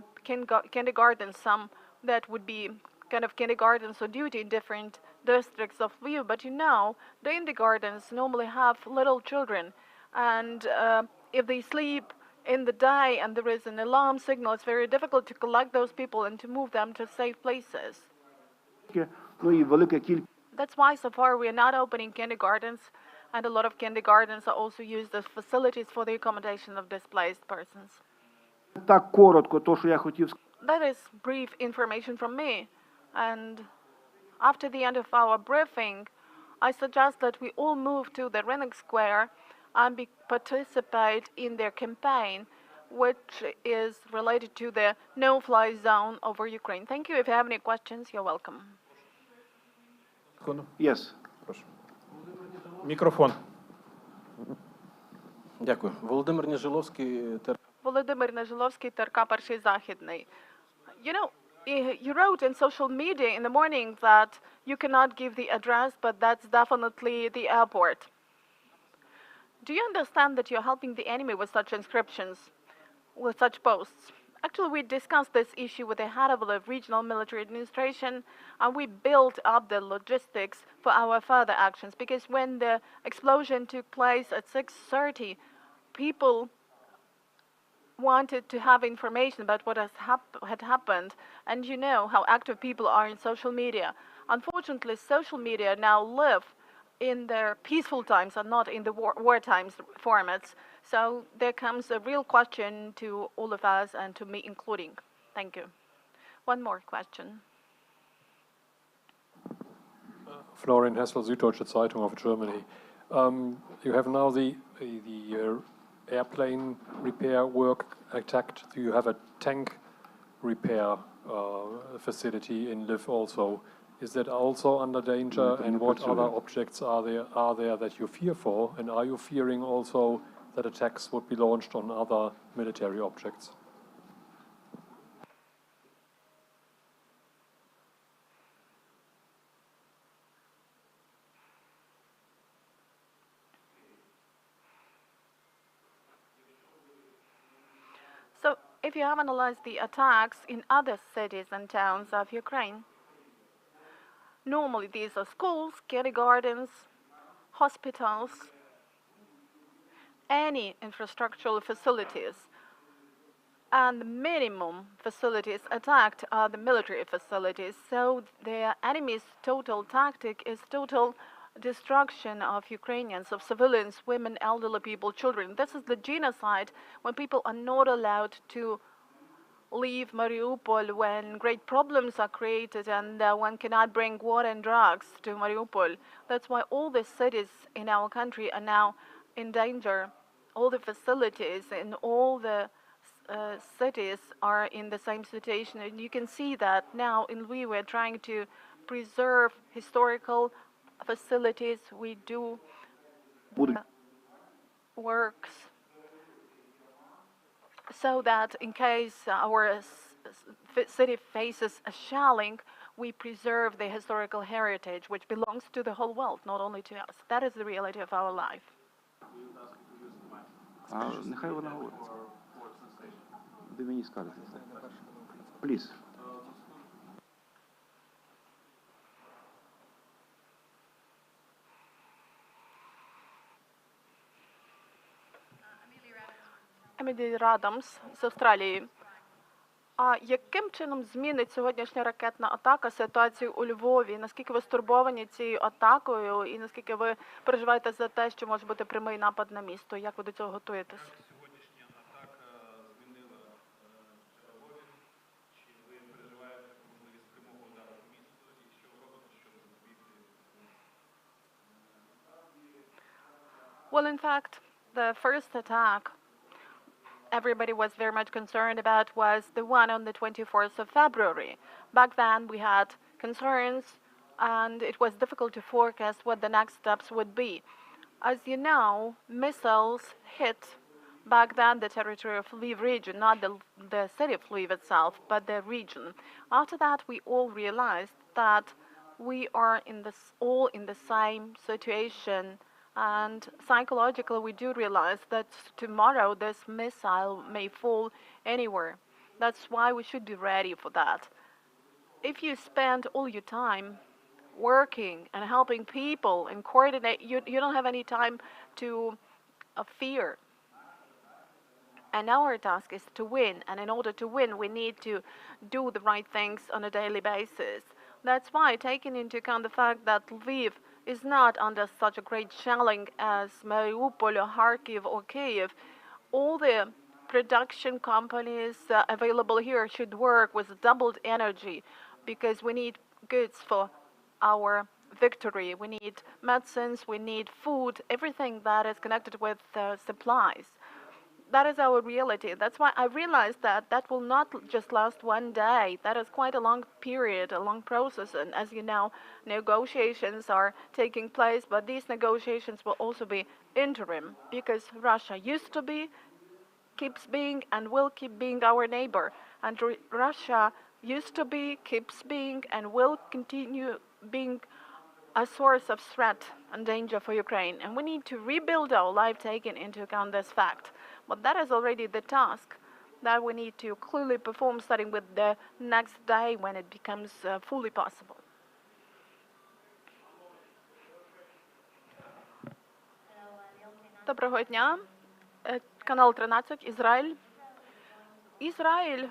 kindergartens, some that would be kind of kindergartens on duty in different districts of Lviv. But you know, the kindergartens normally have little children, and if they sleep in the day and there is an alarm signal, it's very difficult to collect those people and to move them to safe places. That's why so far we are not opening kindergartens, and a lot of kindergartens are also used as facilities for the accommodation of displaced persons. That is brief information from me, and after the end of our briefing, I suggest that we all move to the Rynok Square and participate in their campaign, which is related to the no-fly zone over Ukraine. Thank you. If you have any questions, you're welcome. Yes. Мікрофон. Дякую. Володимир Нежиловський. Володимир Нежиловський, ТРК Перший Західний. You know, you wrote in social media in the morning that you cannot give the address, but that's definitely the airport. Do you understand that you're helping the enemy with such inscriptions, with such posts? Actually, we discussed this issue with the head of the regional military administration, and we built up the logistics for our further actions, because when the explosion took place at 6:30, people wanted to have information about what had happened, and you know how active people are in social media. Unfortunately, social media now live in their peaceful times and not in the war times formats. So there comes a real question to all of us and to me including. Thank you. One more question. Florian Hessel, Süddeutsche Zeitung of Germany. You have now the airplane repair work attacked. Do you have a tank repair facility in Lviv also? Is that also under danger? And what other objects are there that you fear for? And are you fearing also that attacks would be launched on other military objects? So, if you have analyzed the attacks in other cities and towns of Ukraine, normally these are schools, kindergartens, hospitals, any infrastructural facilities. And the minimum facilities attacked are the military facilities. So the enemy's total tactic is total destruction of Ukrainians, of civilians, women, elderly people, children. This is the genocide when people are not allowed to leave Mariupol, when great problems are created and one cannot bring water and drugs to Mariupol. That's why all the cities in our country are now in danger. All the facilities in all the cities are in the same situation. And you can see that now in Lviv we're trying to preserve historical facilities. We do works so that in case our city faces a shelling, we preserve the historical heritage, which belongs to the whole world, not only to us. That is the reality of our life. Нехай вона говорить. Ви мені скажете. Please. Емілі Радамс з Австралії. А яким чином змінить сьогоднішня ракетна атака ситуацію у Львові? Наскільки ви стурбовані цією атакою і наскільки ви переживаєте за те, що може бути прямий напад на місто? Як ви до цього готуєтесь? Сьогоднішня атака змінила Львові. Чи ви переживаєте про можливість прямого удару по місту? І що ви робите, щоб запобігти? Well, in fact, the first attack everybody was very much concerned about was the one on the 24th of February. Back then we had concerns and it was difficult to forecast what the next steps would be. As you know, missiles hit Back then, the territory of Lviv region, not the city of Lviv itself, but the region. After that, we all realized that we are all in the same situation, and psychologically we do realize that tomorrow this missile may fall anywhere. That's why we should be ready for that. If you spend all your time working and helping people and coordinate, you don't have any time to fear. And our task is to win, and in order to win, we need to do the right things on a daily basis. That's why, taking into account the fact that Lviv is not under such a great challenge as Mariupol or Kharkiv or Kiev, all the production companies available here should work with doubled energy, because we need goods for our victory. We need medicines, we need food, everything that is connected with supplies. That is our reality. That's why I realized that that will not just last one day. That is quite a long period, a long process. And as you know, negotiations are taking place, but these negotiations will also be interim, because Russia used to be, keeps being, and will keep being our neighbor. And Russia used to be, keeps being, and will continue being a source of threat and danger for Ukraine. And we need to rebuild our life taking into account this fact. But that is already the task that we need to clearly perform, starting with the next day when it becomes fully possible. Доброго дня. Канал 13, Ізраїль. Ізраїль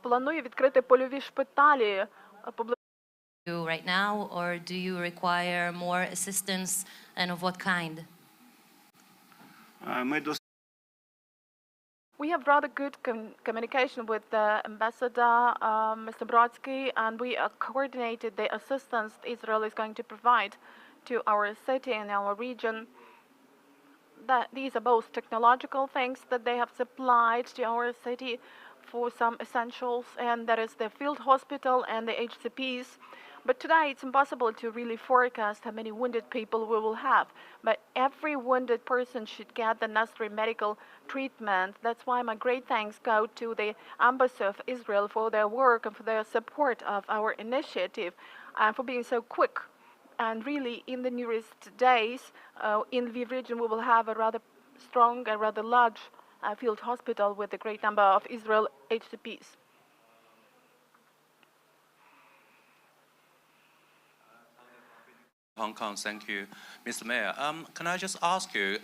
планує відкрити польові шпиталі right now, or do you require more assistance, and of what kind? We have rather good communication with the ambassador, Mr. Brodsky, and we coordinated the assistance Israel is going to provide to our city and our region. These are both technological things that they have supplied to our city for some essentials, and that is the field hospital and the HCPs. But today it's impossible to really forecast how many wounded people we will have. But every wounded person should get the necessary medical treatment. That's why my great thanks go to the Embassy of Israel for their work and for their support of our initiative and for being so quick. And really, in the nearest days, in Lviv region, we will have a rather strong and rather large field hospital with a great number of Israel HCPs. Hong Kong, thank you. Mr. Mayor, can I just ask you,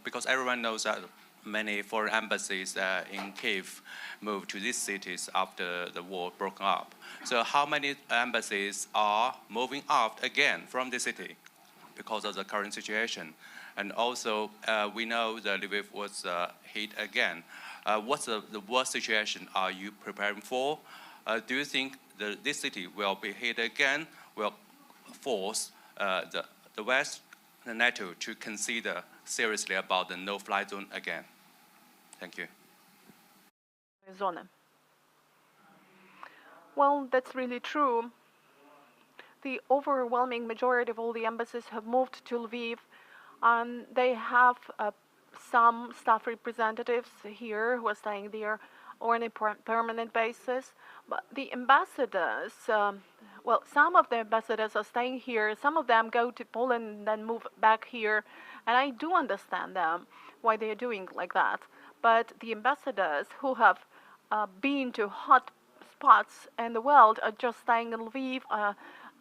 because everyone knows that many foreign embassies in Kyiv moved to these cities after the war broke up. So how many embassies are moving out again from the city because of the current situation? And also, we know that Lviv was hit again. What's the worst situation are you preparing for? Do you think this city will be hit again, will force the West, the NATO, to consider seriously about the no-fly zone again? Thank you. Well, that's really true. The overwhelming majority of all the embassies have moved to Lviv, and they have some staff representatives here who are staying there on a permanent basis. But the ambassadors, well, some of the ambassadors are staying here. Some of them go to Poland and then move back here. And I do understand them, why they are doing like that. But the ambassadors who have been to hot spots in the world are just staying in Lviv,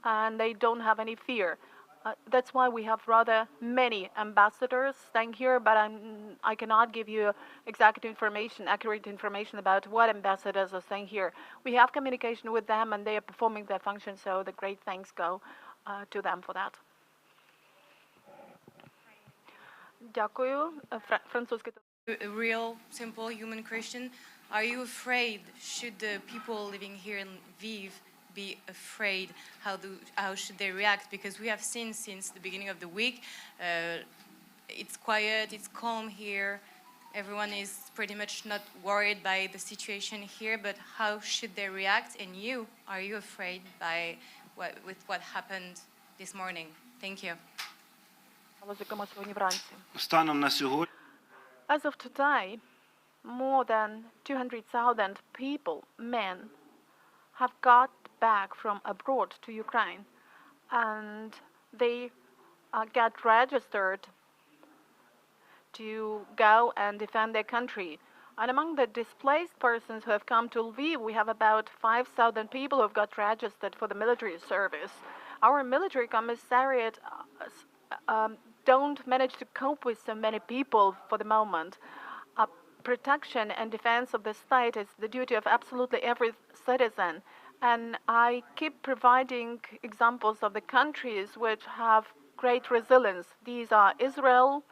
and they don't have any fear. That's why we have rather many ambassadors staying here, but I cannot give you exact information, accurate information about what ambassadors are staying here. We have communication with them, and they are performing their function, so the great thanks go to them for that. Дякую. Французький. A real, simple human question. Are you afraid, should the people living here in Lviv be afraid? How should they react? Because we have seen since the beginning of the week, it's quiet, it's calm here. Everyone is pretty much not worried by the situation here, but how should they react? And you, are you afraid with what happened this morning? Thank you. As of today, more than 200,000 people, men, have got back from abroad to Ukraine, and they get registered to go and defend their country. And among the displaced persons who have come to Lviv, we have about 5,000 people who have got registered for the military service. Our military commissariat don't manage to cope with so many people for the moment. Protection and defense of the state is the duty of absolutely every citizen. And I keep providing examples of the countries which have great resilience. These are Israel,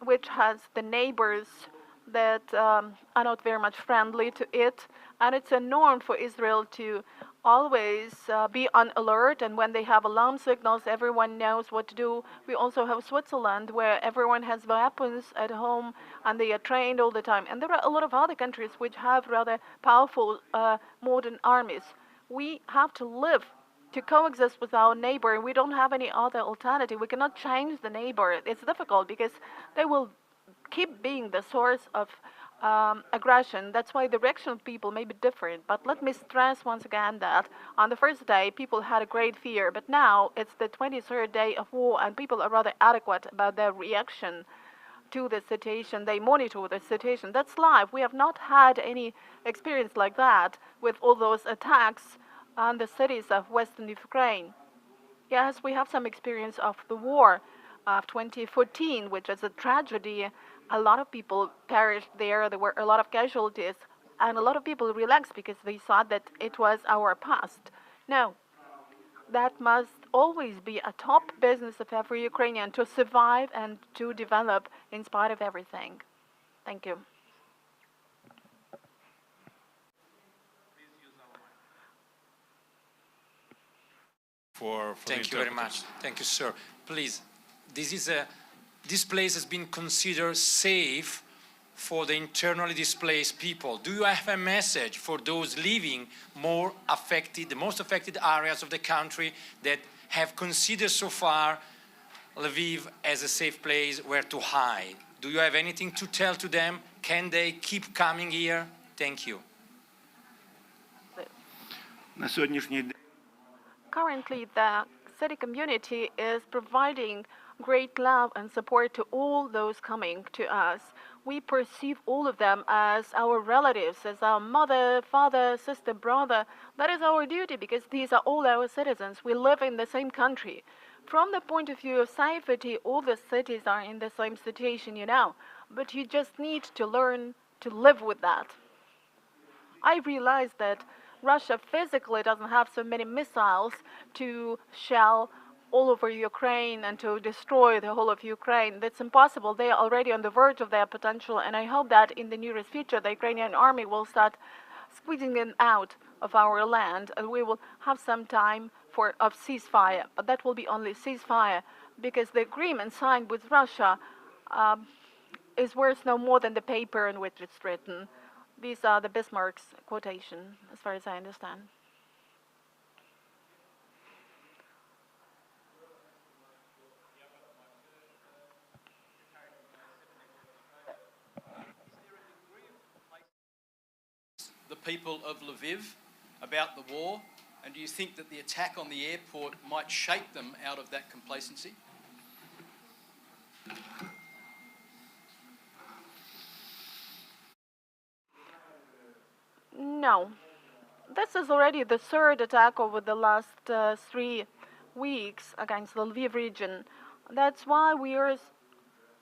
which has the neighbors that are not very much friendly to it. And it's a norm for Israel to always be on alert, and when they have alarm signals, everyone knows what to do. We also have Switzerland, where everyone has weapons at home and they are trained all the time. And there are a lot of other countries which have rather powerful modern armies. We have to live to coexist with our neighbor. We don't have any other alternative. We cannot change the neighbor. It's difficult because they will keep being the source of aggression. That's why the reaction of people may be different. But let me stress once again that on the first day, people had a great fear. But now it's the 23rd day of war, and people are rather adequate about their reaction to the situation. They monitor the situation. That's life. We have not had any experience like that with all those attacks on the cities of Western Ukraine. Yes, we have some experience of the war of 2014, which is a tragedy. A lot of people perished there. There were a lot of casualties, and a lot of people relaxed because they thought that it was our past. No, that must always be a top business of every Ukrainian, to survive and to develop in spite of everything. Thank you. Thank you very much. Thank you, sir. Please, this place has been considered safe for the internally displaced people. Do you have a message for those living the most affected areas of the country that have considered so far Lviv as a safe place where to hide? Do you have anything to tell to them? Can they keep coming here? Thank you. Currently, the city community is providing great love and support to all those coming to us. We perceive all of them as our relatives, as our mother, father, sister, brother. That is our duty because these are all our citizens. We live in the same country. From the point of view of safety, all the cities are in the same situation, you know. But you just need to learn to live with that. I realize that Russia physically doesn't have so many missiles to shell all over Ukraine and to destroy the whole of Ukraine. That's impossible. They are already on the verge of their potential, and I hope that in the nearest future the Ukrainian army will start squeezing them out of our land, and we will have some time of ceasefire. But that will be only ceasefire, because the agreement signed with Russia is worth no more than the paper in which it's written. These are the Bismarck's quotation, as far as I understand. The people of Lviv about the war, and do you think that the attack on the airport might shake them out of that complacency? No. This is already the third attack over the last 3 weeks against the Lviv region. That's why we are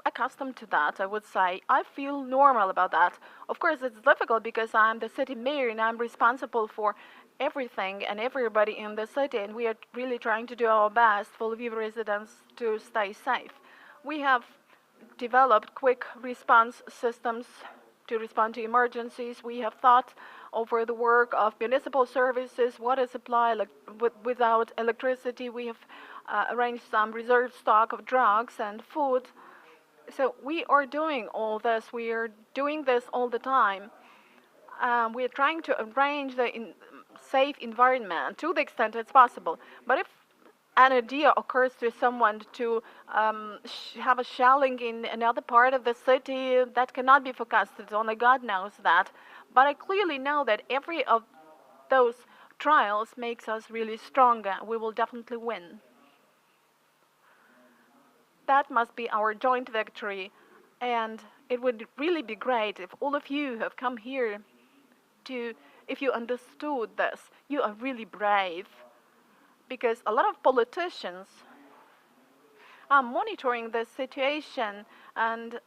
accustomed to that, I would say. I feel normal about that. Of course, it's difficult because I'm the city mayor and I'm responsible for everything and everybody in the city, and we are really trying to do our best for Lviv residents to stay safe. We have developed quick response systems to respond to emergencies. We have thought over the work of municipal services, water supply, without electricity. We have arranged some reserve stock of drugs and food. So we are doing all this. We are doing this all the time. We are trying to arrange the safe environment to the extent it's possible. But if an idea occurs to someone to have a shelling in another part of the city, that cannot be forecasted. Only God knows that. But I clearly know that every of those trials makes us really stronger. We will definitely win. That must be our joint victory. And it would really be great if all of you have come here if you understood this. You are really brave. Because a lot of politicians are monitoring this situation, and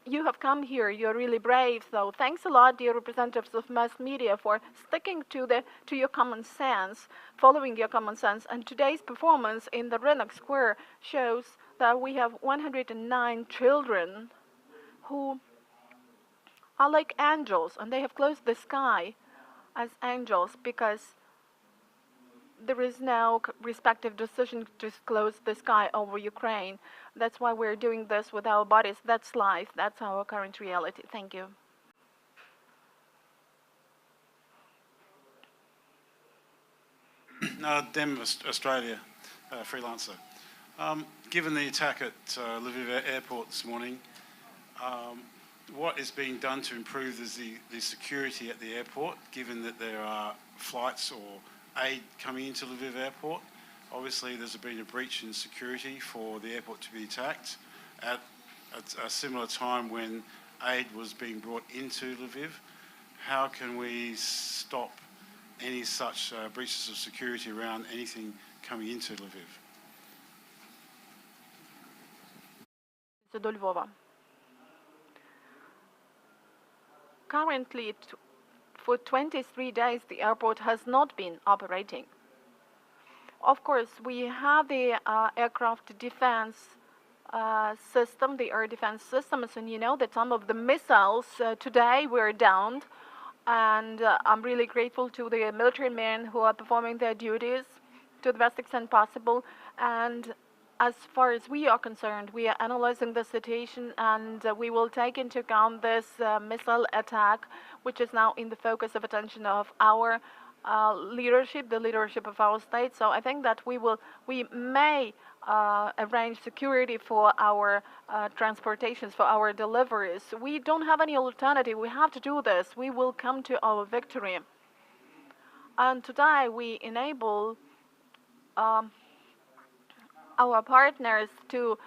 you have come here. You're really brave. So thanks a lot, dear representatives of mass media, for sticking to your common sense, following your common sense. And today's performance in the Rynok Square shows that we have 109 children who are like angels, and they have closed the sky as angels because there is no respective decision to close the sky over Ukraine. That's why we're doing this with our bodies. That's life. That's our current reality. Thank you. Dem, Australia, freelancer. Given the attack at Lviv airport this morning, what is being done to improve the security at the airport, given that there are flights or aid coming into Lviv airport? Obviously there's been a breach in security for the airport to be attacked at a similar time when aid was being brought into Lviv. How can we stop any such breaches of security around anything coming into Lviv? Do Lvova. Currently, for 23 days, the airport has not been operating. Of course, we have the aircraft defense system, the air defense systems, and you know that some of the missiles today were downed. And I'm really grateful to the military men who are performing their duties to the best extent possible. And as far as we are concerned, we are analyzing the situation, and we will take into account this missile attack, which is now in the focus of attention of our leadership, the leadership of our state. So I think that we may arrange security for our transportations, for our deliveries. We don't have any alternative. We have to do this. We will come to our victory. And today we enable our partners to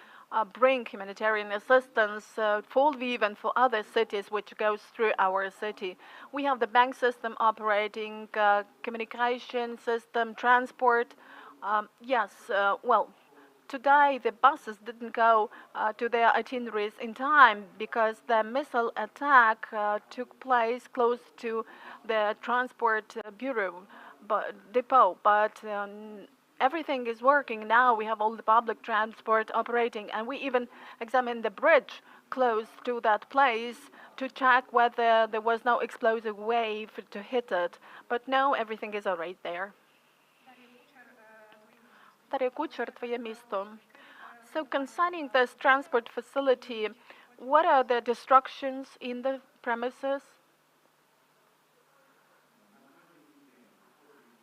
bring humanitarian assistance for Lviv and for other cities which goes through our city. We have the bank system operating, communication system, transport. Well, today the buses didn't go to their itineraries in time because the missile attack took place close to the transport bureau depot, but everything is working now. We have all the public transport operating, and we even examined the bridge close to that place to check whether there was no explosive wave to hit it. But no, everything is all right there. So concerning this transport facility, what are the destructions in the premises?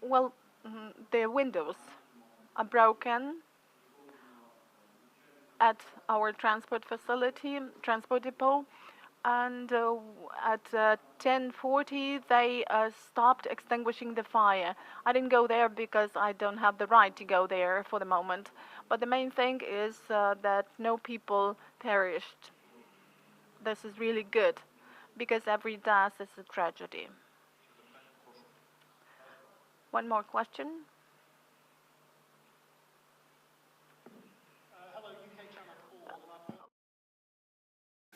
Well, the windows are broken at our transport facility, transport depot, and at 10:40 they stopped extinguishing the fire. I didn't go there because I don't have the right to go there for the moment, but the main thing is that no people perished. This is really good, because every death is a tragedy. One more question.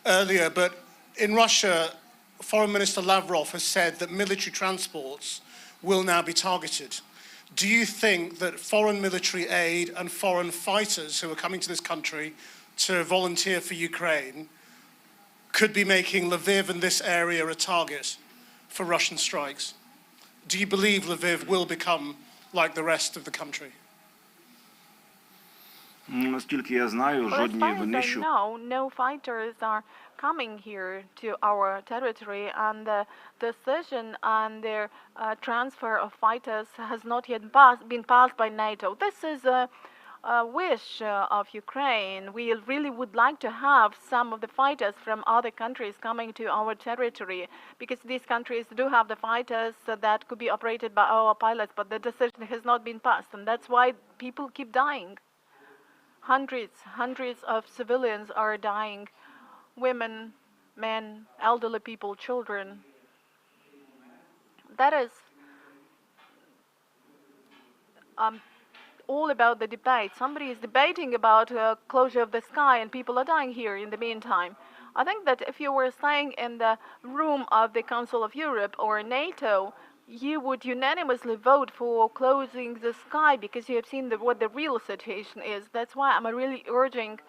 Earlier, but in Russia, Foreign Minister Lavrov has said that military transports will now be targeted. Do you think that foreign military aid and foreign fighters who are coming to this country to volunteer for Ukraine could be making Lviv and this area a target for Russian strikes? Do you believe Lviv will become like the rest of the country? Наскільки я знаю, Well, as жодні far as I винищувачі know, no fighters are coming here to our territory, and the decision on their transfer of fighters has not yet been passed by NATO. This is a wish of Ukraine. We really would like to have some of the fighters from other countries coming to our territory, because these countries do have the fighters that could be operated by our pilots, but the decision has not been passed, and that's why people keep dying. Hundreds of civilians are dying, women, men, elderly people, children. That is all about the debate. Somebody is debating about closure of the sky, and people are dying here in the meantime. I think that if you were staying in the room of the Council of Europe or NATO, you would unanimously vote for closing the sky, because you have seen what the real situation is. That's why I'm really urging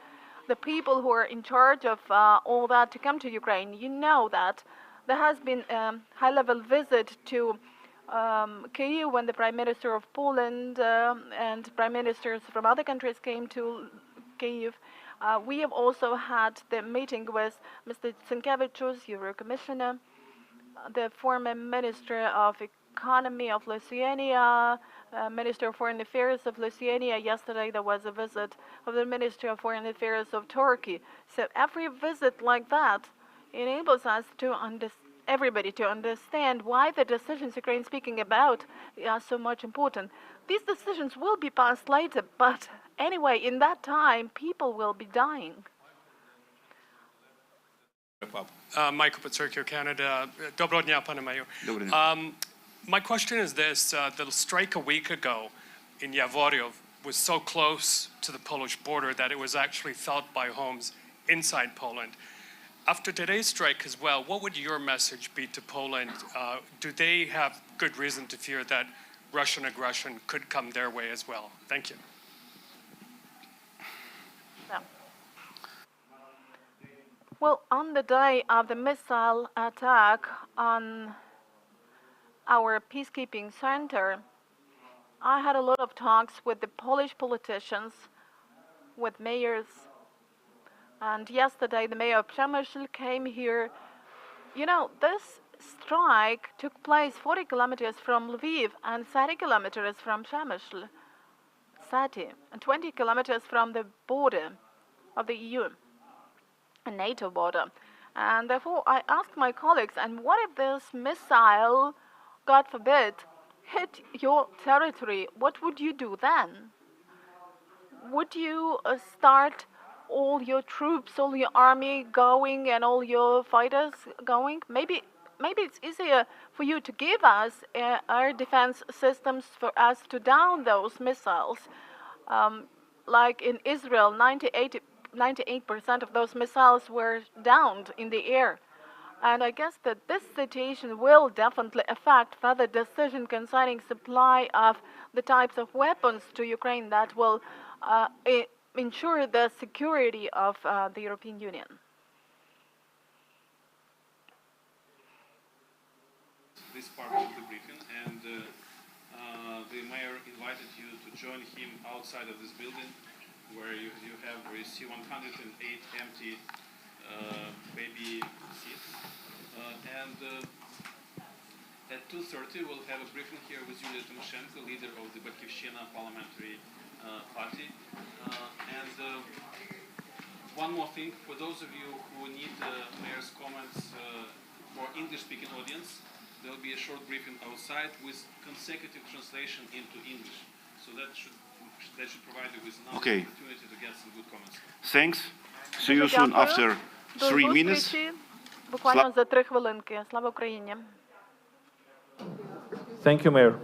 the people who are in charge of all that to come to Ukraine. You know that there has been a high-level visit to Kyiv when the Prime Minister of Poland and Prime Ministers from other countries came to Kyiv. We have also had the meeting with Mr. Tymoshenko, Euro Commissioner, the former Minister of Economy of Lithuania, Minister of Foreign Affairs of Lithuania. Yesterday there was a visit of the Minister of Foreign Affairs of Turkey. So every visit like that enables us to everybody to understand why the decisions Ukraine is speaking about are so much important. These decisions will be passed later, but anyway, in that time, people will be dying. Michael Pacurkio, Canada. Доброго дня, пане майор. My question is this. The strike a week ago in Yavorov was so close to the Polish border that it was actually felt by homes inside Poland. After today's strike as well, what would your message be to Poland? Do they have good reason to fear that Russian aggression could come their way as well? Thank you. Well, on the day of the missile attack on our peacekeeping center, I had a lot of talks with the Polish politicians, with mayors, and yesterday the mayor of Przemysl came here. You know, this strike took place 40 kilometers from Lviv and 30 kilometers from Przemysl, and 20 kilometers from the border of the EU, a NATO border. And therefore I asked my colleagues, and what if this missile, God forbid, hit your territory? What would you do then? Would you start all your troops, all your army going and all your fighters going? Maybe it's easier for you to give us air defense systems for us to down those missiles. Like in Israel, 98% of those missiles were downed in the air. And I guess that this situation will definitely affect further decision concerning supply of the types of weapons to Ukraine that will ensure the security of the European Union. This part of the briefing, and the mayor invited you to join him outside of this building, where you see 108 empty baby seats. At 2:30 we'll have a briefing here with Yulia Tymoshenko, leader of the Verkhovna Parliamentary party. One more thing, for those of you who need mayor's comments for English-speaking audience, there will be a short briefing outside with consecutive translation into English. So that should provide you with another opportunity to get some good comments. Thanks. See you soon after 3 minutes. Буквально за 3 хвилинки. Слава Україні. Thank you, Mayor.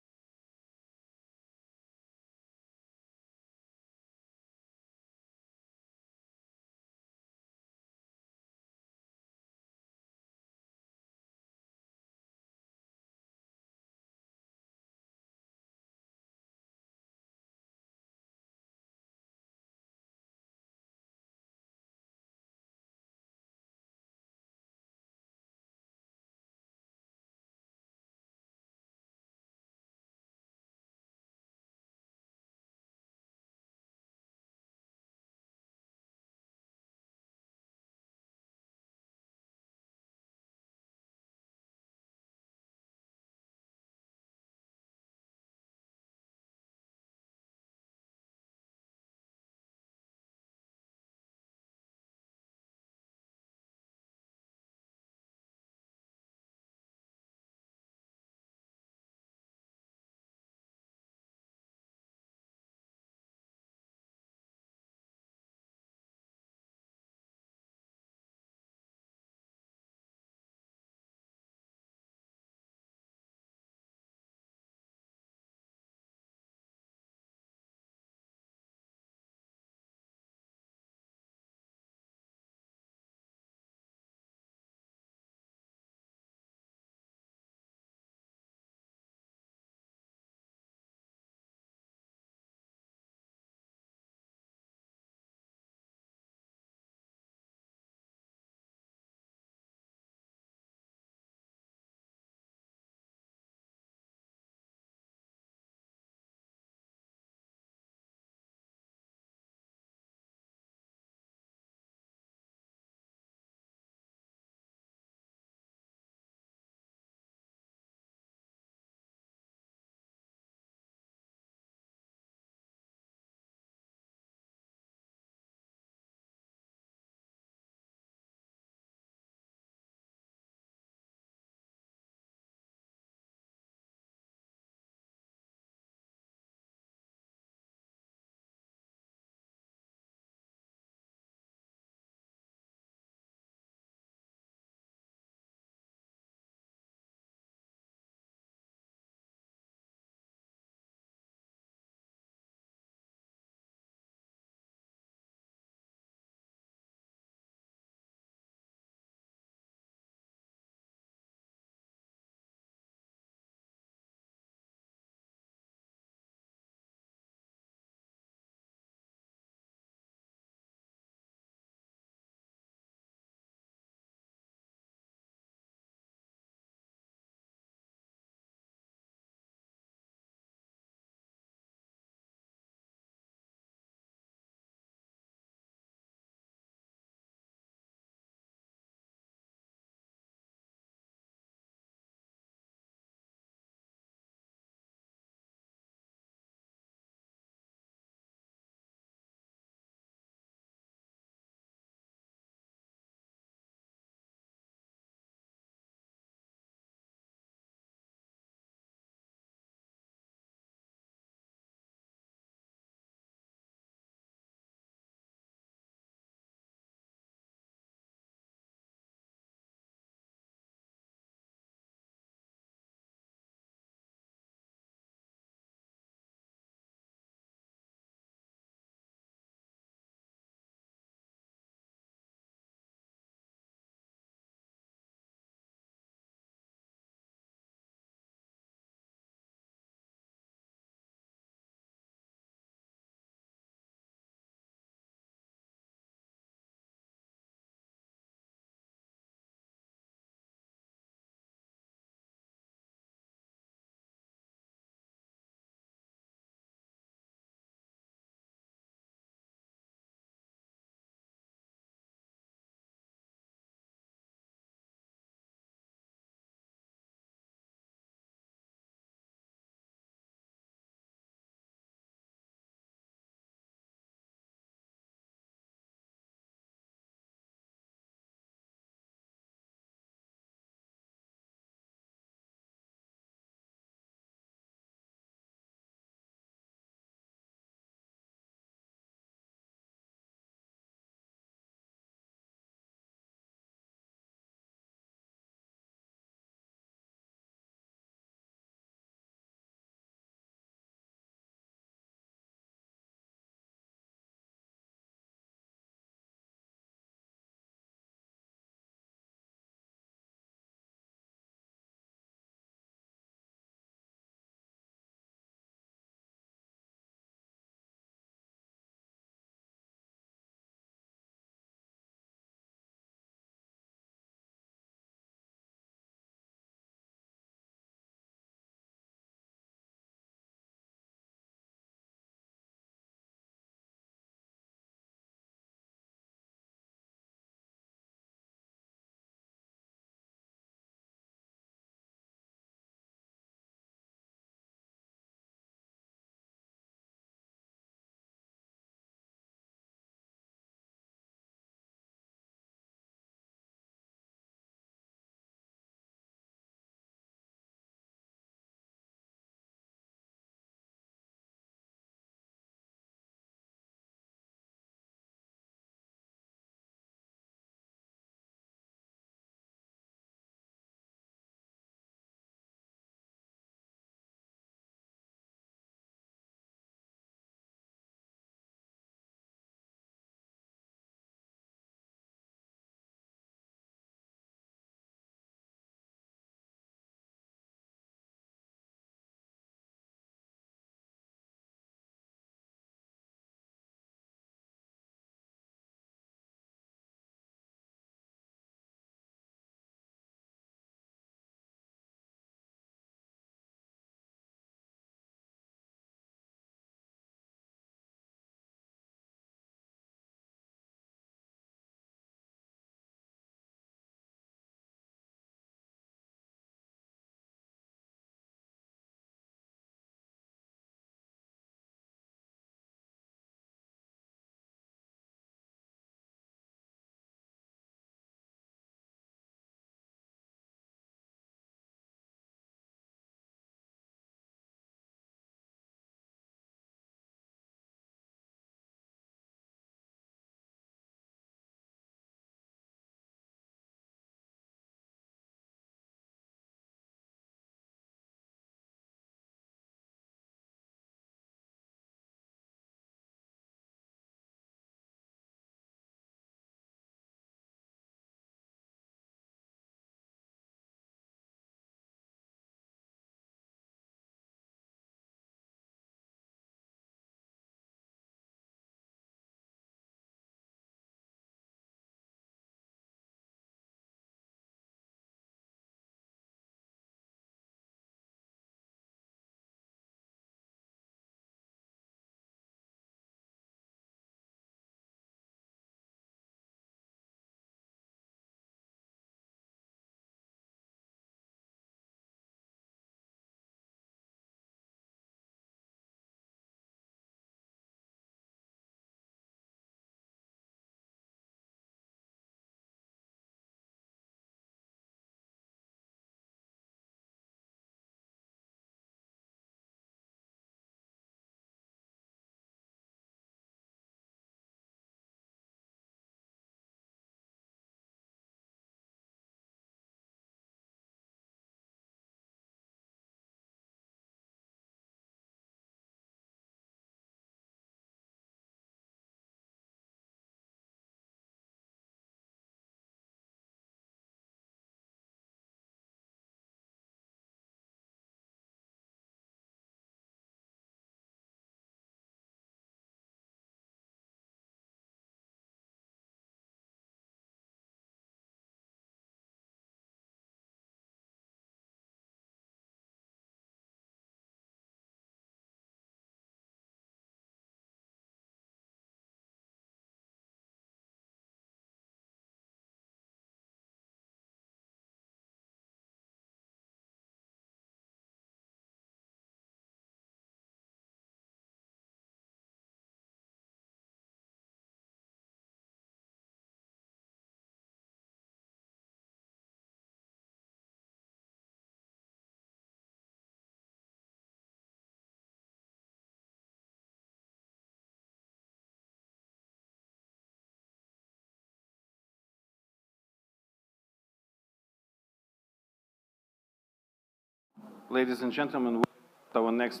Ladies and gentlemen, we'll start our next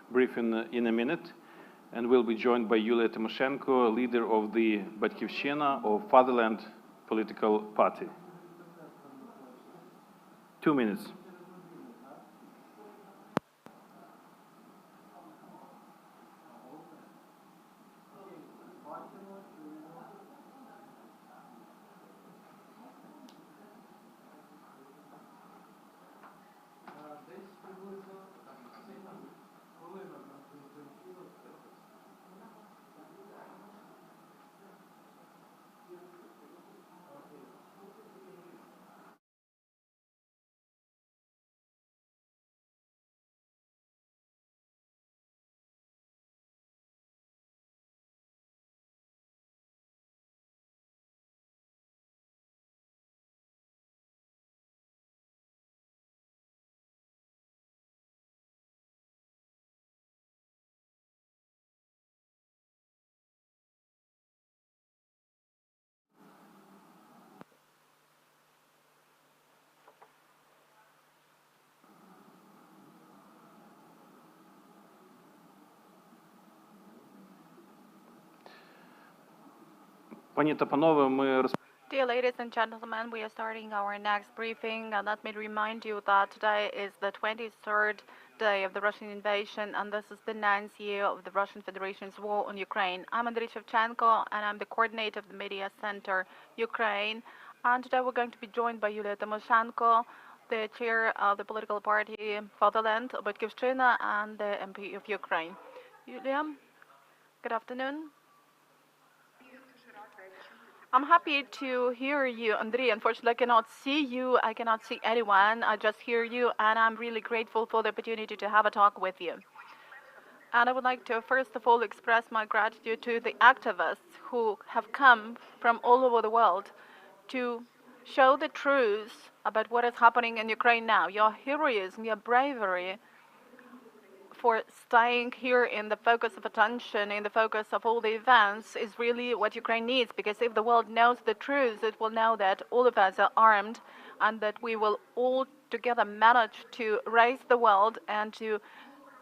briefing in a minute, and we'll be joined by Yulia Tymoshenko, leader of the Verkhovna or Fatherland political party. 2 minutes. Пані та панове, ми Dear ladies and gentlemen, we are starting our next briefing, and let me remind you that today is the 23rd day of the Russian invasion, and this is the 9th year of the Russian Federation's war on Ukraine. I'm Andrii, and I'm the coordinator of the Media Center Ukraine, and today we're going to be joined by Yulia Tymoshenko, the chair of the political party Fatherland, Verkhovna, and the MP of Ukraine. Yulia, good afternoon. I'm happy to hear you, Andrii. Unfortunately, I cannot see you. I cannot see anyone. I just hear you, and I'm really grateful for the opportunity to have a talk with you. And I would like to, first of all, express my gratitude to the activists who have come from all over the world to show the truth about what is happening in Ukraine now. Your heroism, your bravery for staying here in the focus of attention, in the focus of all the events, is really what Ukraine needs. Because if the world knows the truth, it will know that all of us are armed and that we will all together manage to raise the world and to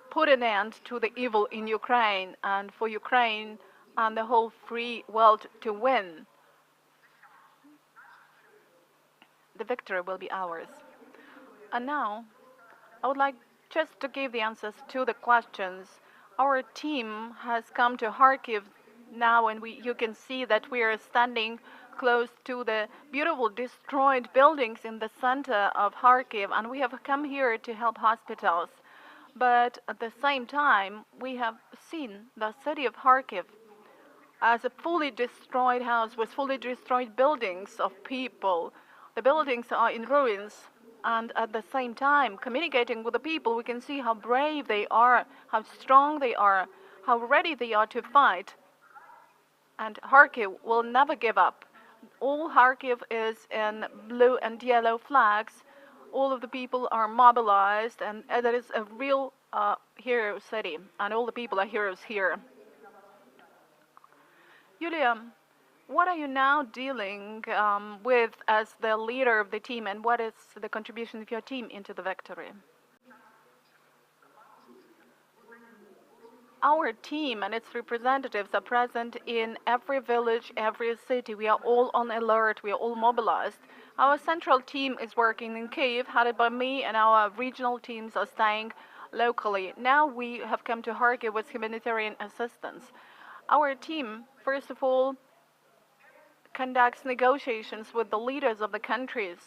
put an end to the evil in Ukraine, and for Ukraine and the whole free world to win. The victory will be ours. And now, I would like just to give the answers to the questions. Our team has come to Kharkiv now, and you can see that we are standing close to the beautiful destroyed buildings in the center of Kharkiv, and we have come here to help hospitals. But at the same time, we have seen the city of Kharkiv as a fully destroyed house with fully destroyed buildings of people. The buildings are in ruins. And at the same time, communicating with the people, we can see how brave they are, how strong they are, how ready they are to fight. And Kharkiv will never give up. All Kharkiv is in blue and yellow flags. All of the people are mobilized, and that is a real hero city. And all the people are heroes here. Yulia, what are you now dealing with as the leader of the team, and what is the contribution of your team into the victory? Our team and its representatives are present in every village, every city. We are all on alert. We are all mobilized. Our central team is working in Kyiv, headed by me, and our regional teams are staying locally. Now we have come to Kharkiv with humanitarian assistance. Our team, first of all, conducts negotiations with the leaders of the countries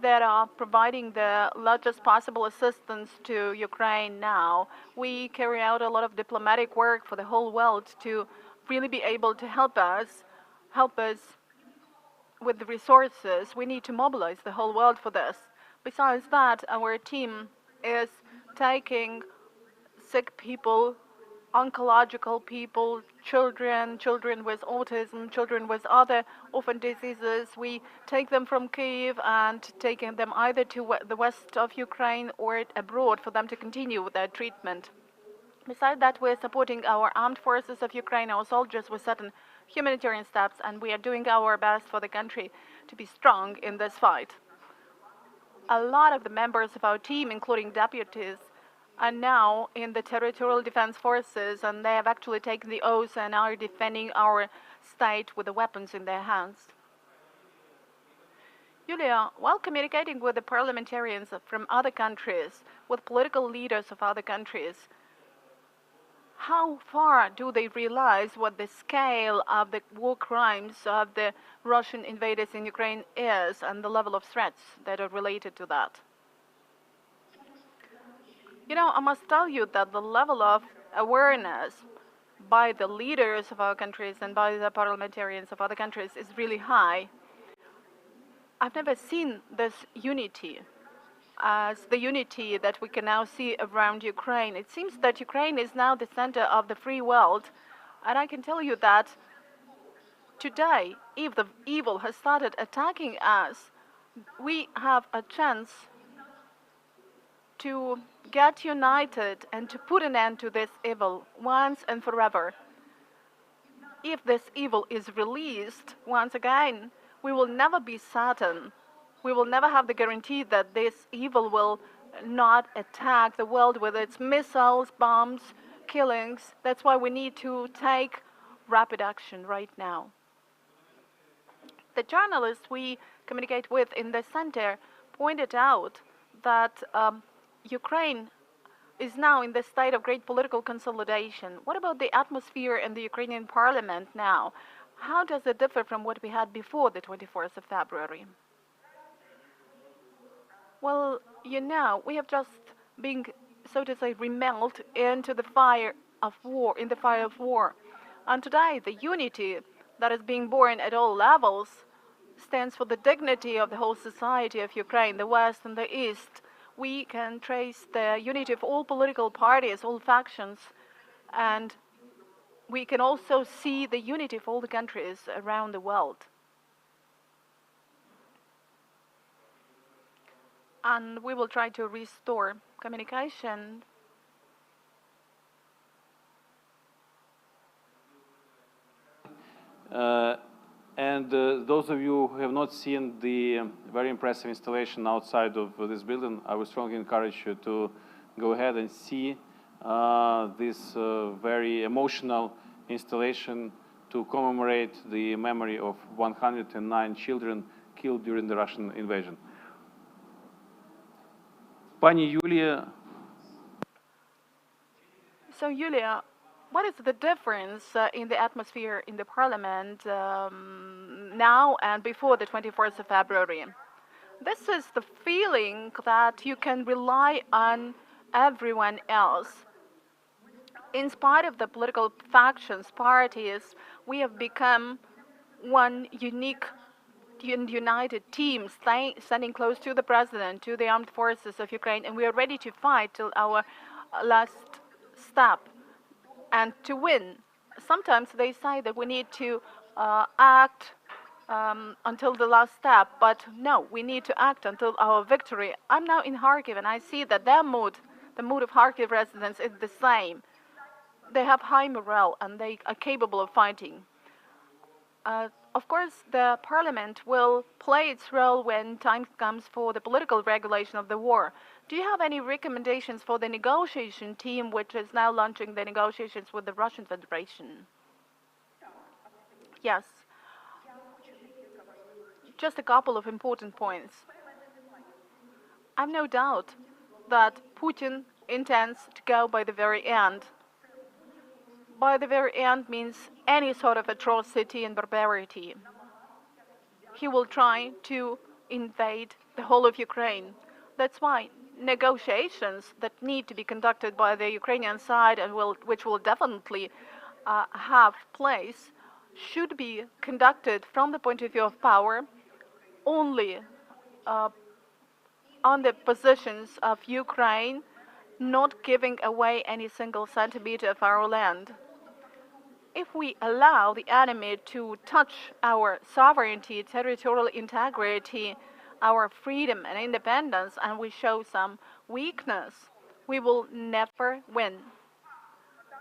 that are providing the largest possible assistance to Ukraine now. We carry out a lot of diplomatic work for the whole world to really be able to help us with the resources. We need to mobilize the whole world for this. Besides that, our team is taking sick people, oncological people, children with autism, children with other orphan diseases. We take them from Kyiv and taking them either to the west of Ukraine or abroad for them to continue with their treatment. Besides that, we're supporting our armed forces of Ukraine, our soldiers, with certain humanitarian steps, and we are doing our best for the country to be strong in this fight. A lot of the members of our team, including deputies, are now in the territorial defense forces, and they have actually taken the oath and are defending our state with the weapons in their hands. Yulia, while communicating with the parliamentarians from other countries, with political leaders of other countries, how far do they realize what the scale of the war crimes of the Russian invaders in Ukraine is and the level of threats that are related to that? You know, I must tell you that the level of awareness by the leaders of our countries and by the parliamentarians of other countries is really high. I've never seen this unity as the unity that we can now see around Ukraine. It seems that Ukraine is now the center of the free world, and I can tell you that today, if the evil has started attacking us, we have a chance to get united and to put an end to this evil once and forever. If this evil is released once again, we will never be certain. We will never have the guarantee that this evil will not attack the world with its missiles, bombs, killings. That's why we need to take rapid action right now. The journalists we communicate with in the center pointed out that Ukraine is now in the state of great political consolidation. What about the atmosphere in the Ukrainian parliament now? How does it differ from what we had before the 24th of February? Well, you know, we have just been, so to say, remelt into the fire of war, in the fire of war. And today, the unity that is being born at all levels stands for the dignity of the whole society of Ukraine, the West and the East. We can trace the unity of all political parties, all factions, and we can also see the unity of all the countries around the world. And we will try to restore communication. Those of you who have not seen the very impressive installation outside of this building, I would strongly encourage you to go ahead and see this very emotional installation to commemorate the memory of 109 children killed during the Russian invasion. Pani Yulia. So, Yulia, what is the difference in the atmosphere in the parliament now and before the 24th of February? This is the feeling that you can rely on everyone else. In spite of the political factions, parties, we have become one unique and united team, standing close to the president, to the armed forces of Ukraine, and we are ready to fight till our last step and to win. Sometimes they say that we need to act until the last step, but no, we need to act until our victory. I'm now in Kharkiv, and I see that their mood, the mood of Kharkiv residents, is the same. They have high morale, and they are capable of fighting. Of course, the parliament will play its role when time comes for the political regulation of the war. Do you have any recommendations for the negotiation team, which is now launching the negotiations with the Russian Federation? Yes. Just a couple of important points. I have no doubt that Putin intends to go by the very end. By the very end means any sort of atrocity and barbarity. He will try to invade the whole of Ukraine. That's why negotiations that need to be conducted by the Ukrainian side and which will definitely have place should be conducted from the point of view of power only on the positions of Ukraine, not giving away any single centimeter of our land. If we allow the enemy to touch our sovereignty, territorial integrity, our freedom and independence, and we show some weakness, we will never win.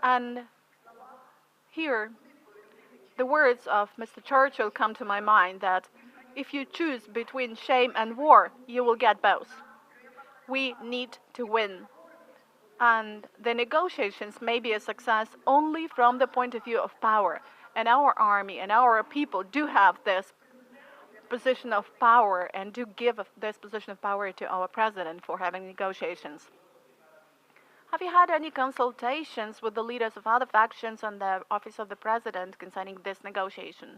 And here, the words of Mr. Churchill come to my mind, that if you choose between shame and war, you will get both. We need to win. And the negotiations may be a success only from the point of view of power. And our army and our people do have this position of power and do give this position of power to our president for having negotiations. Have you had any consultations with the leaders of other factions and the office of the president concerning this negotiation?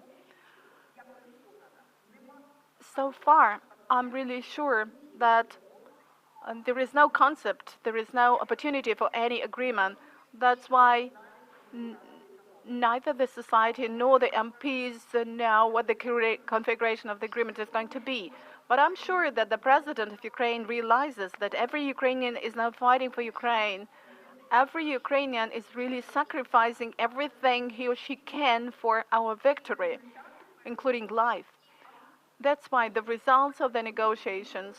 So far, I'm really sure that there is no concept, there is no opportunity for any agreement. That's why neither the society nor the MPs know what the configuration of the agreement is going to be. But I'm sure that the president of Ukraine realizes that every Ukrainian is now fighting for Ukraine. Every Ukrainian is really sacrificing everything he or she can for our victory, including life. That's why the results of the negotiations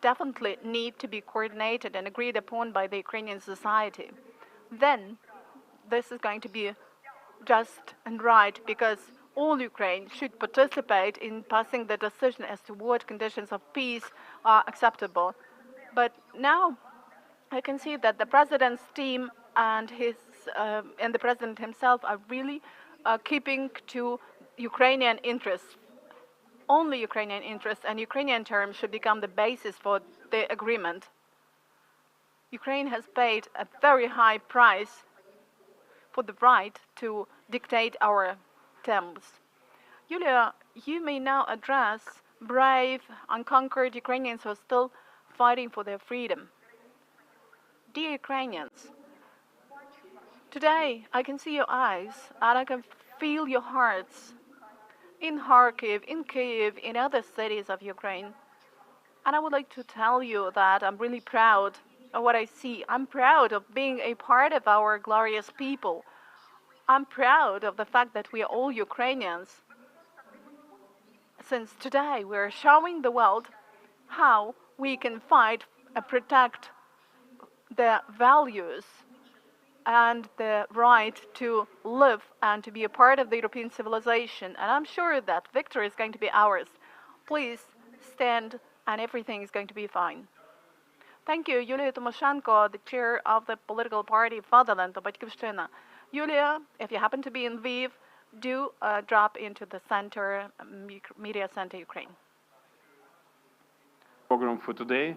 definitely need to be coordinated and agreed upon by the Ukrainian society. Then this is going to be just and right, because all Ukraine should participate in passing the decision as to what conditions of peace are acceptable. But now I can see that the president's team and the president himself are really keeping to Ukrainian interests. Only Ukrainian interests and Ukrainian terms should become the basis for the agreement. Ukraine has paid a very high price for the right to dictate our terms. Yulia, you may now address brave, unconquered Ukrainians who are still fighting for their freedom. Dear Ukrainians, today I can see your eyes and I can feel your hearts in Kharkiv, in Kyiv, in other cities of Ukraine. And I would like to tell you that I'm really proud of what I see. I'm proud of being a part of our glorious people. I'm proud of the fact that we are all Ukrainians. Since today we're showing the world how we can fight and protect the values and the right to live and to be a part of the European civilization. And I'm sure that victory is going to be ours. Please stand and everything is going to be fine. Thank you, Yulia Tymoshenko, the chair of the political party Fatherland, Батьківщина. Yulia, if you happen to be in Lviv, do drop into the center, media center, Ukraine. Program for today.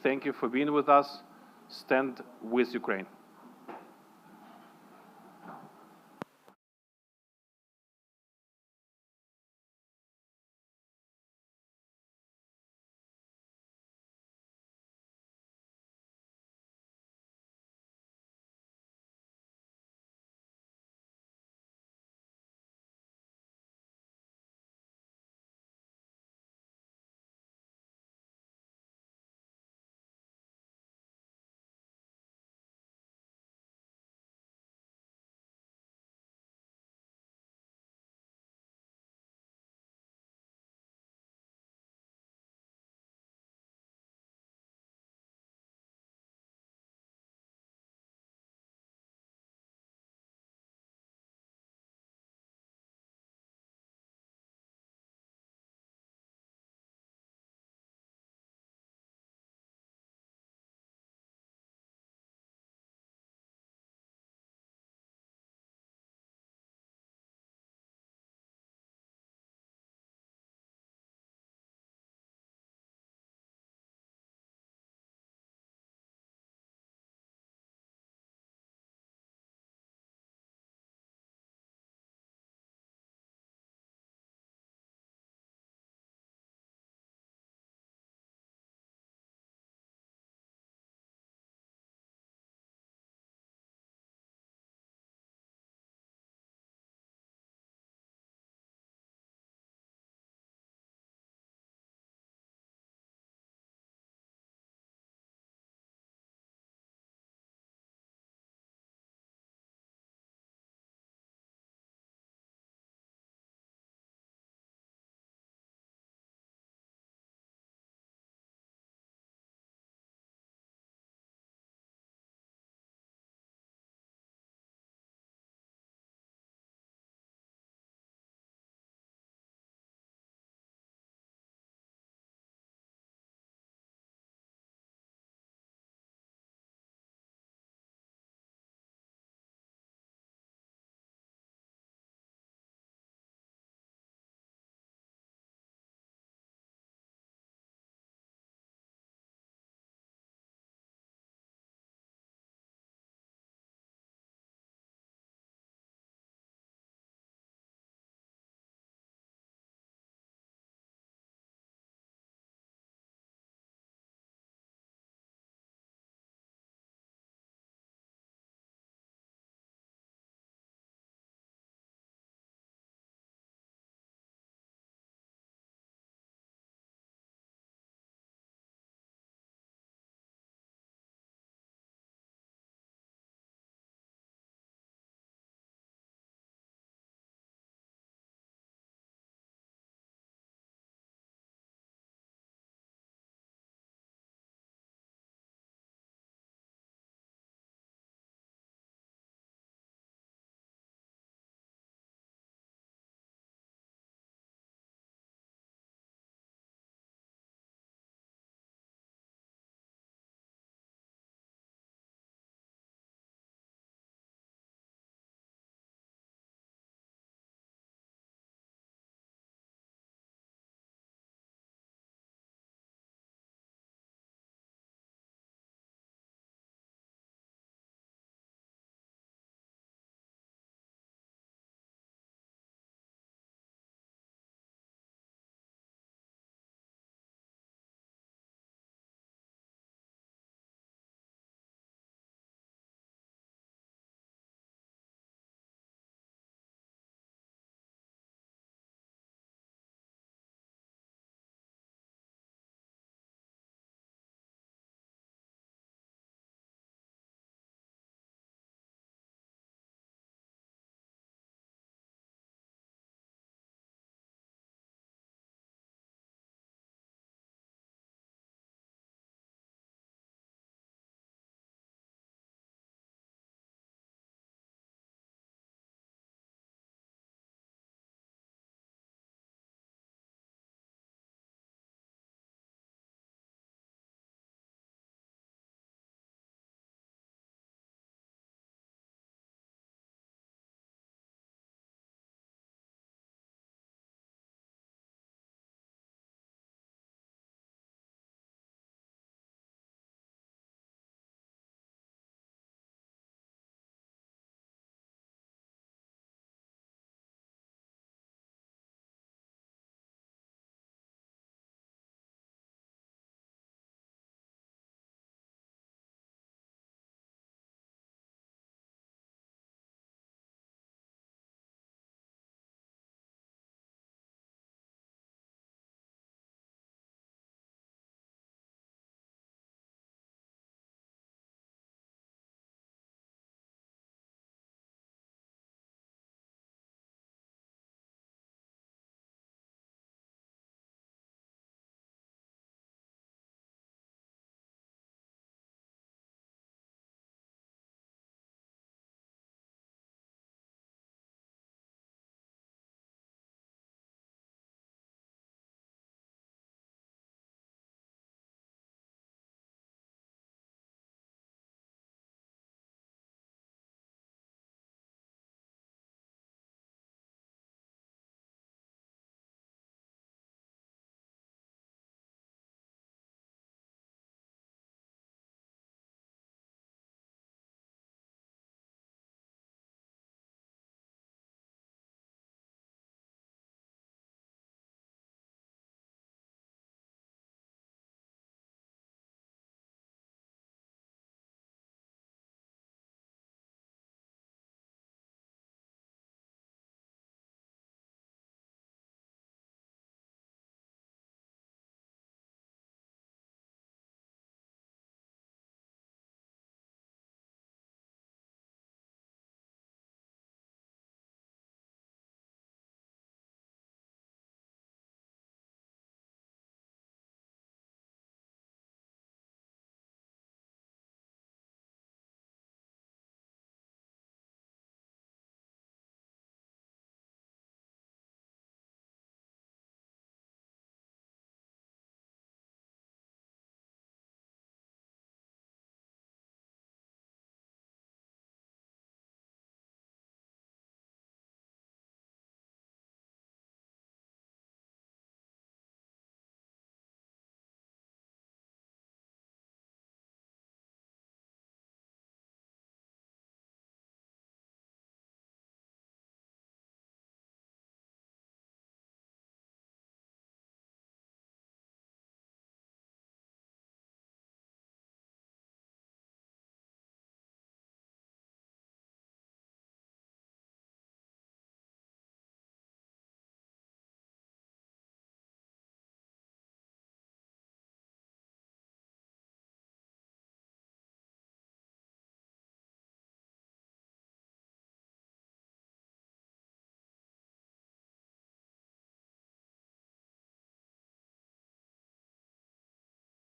Thank you for being with us. Stand with Ukraine.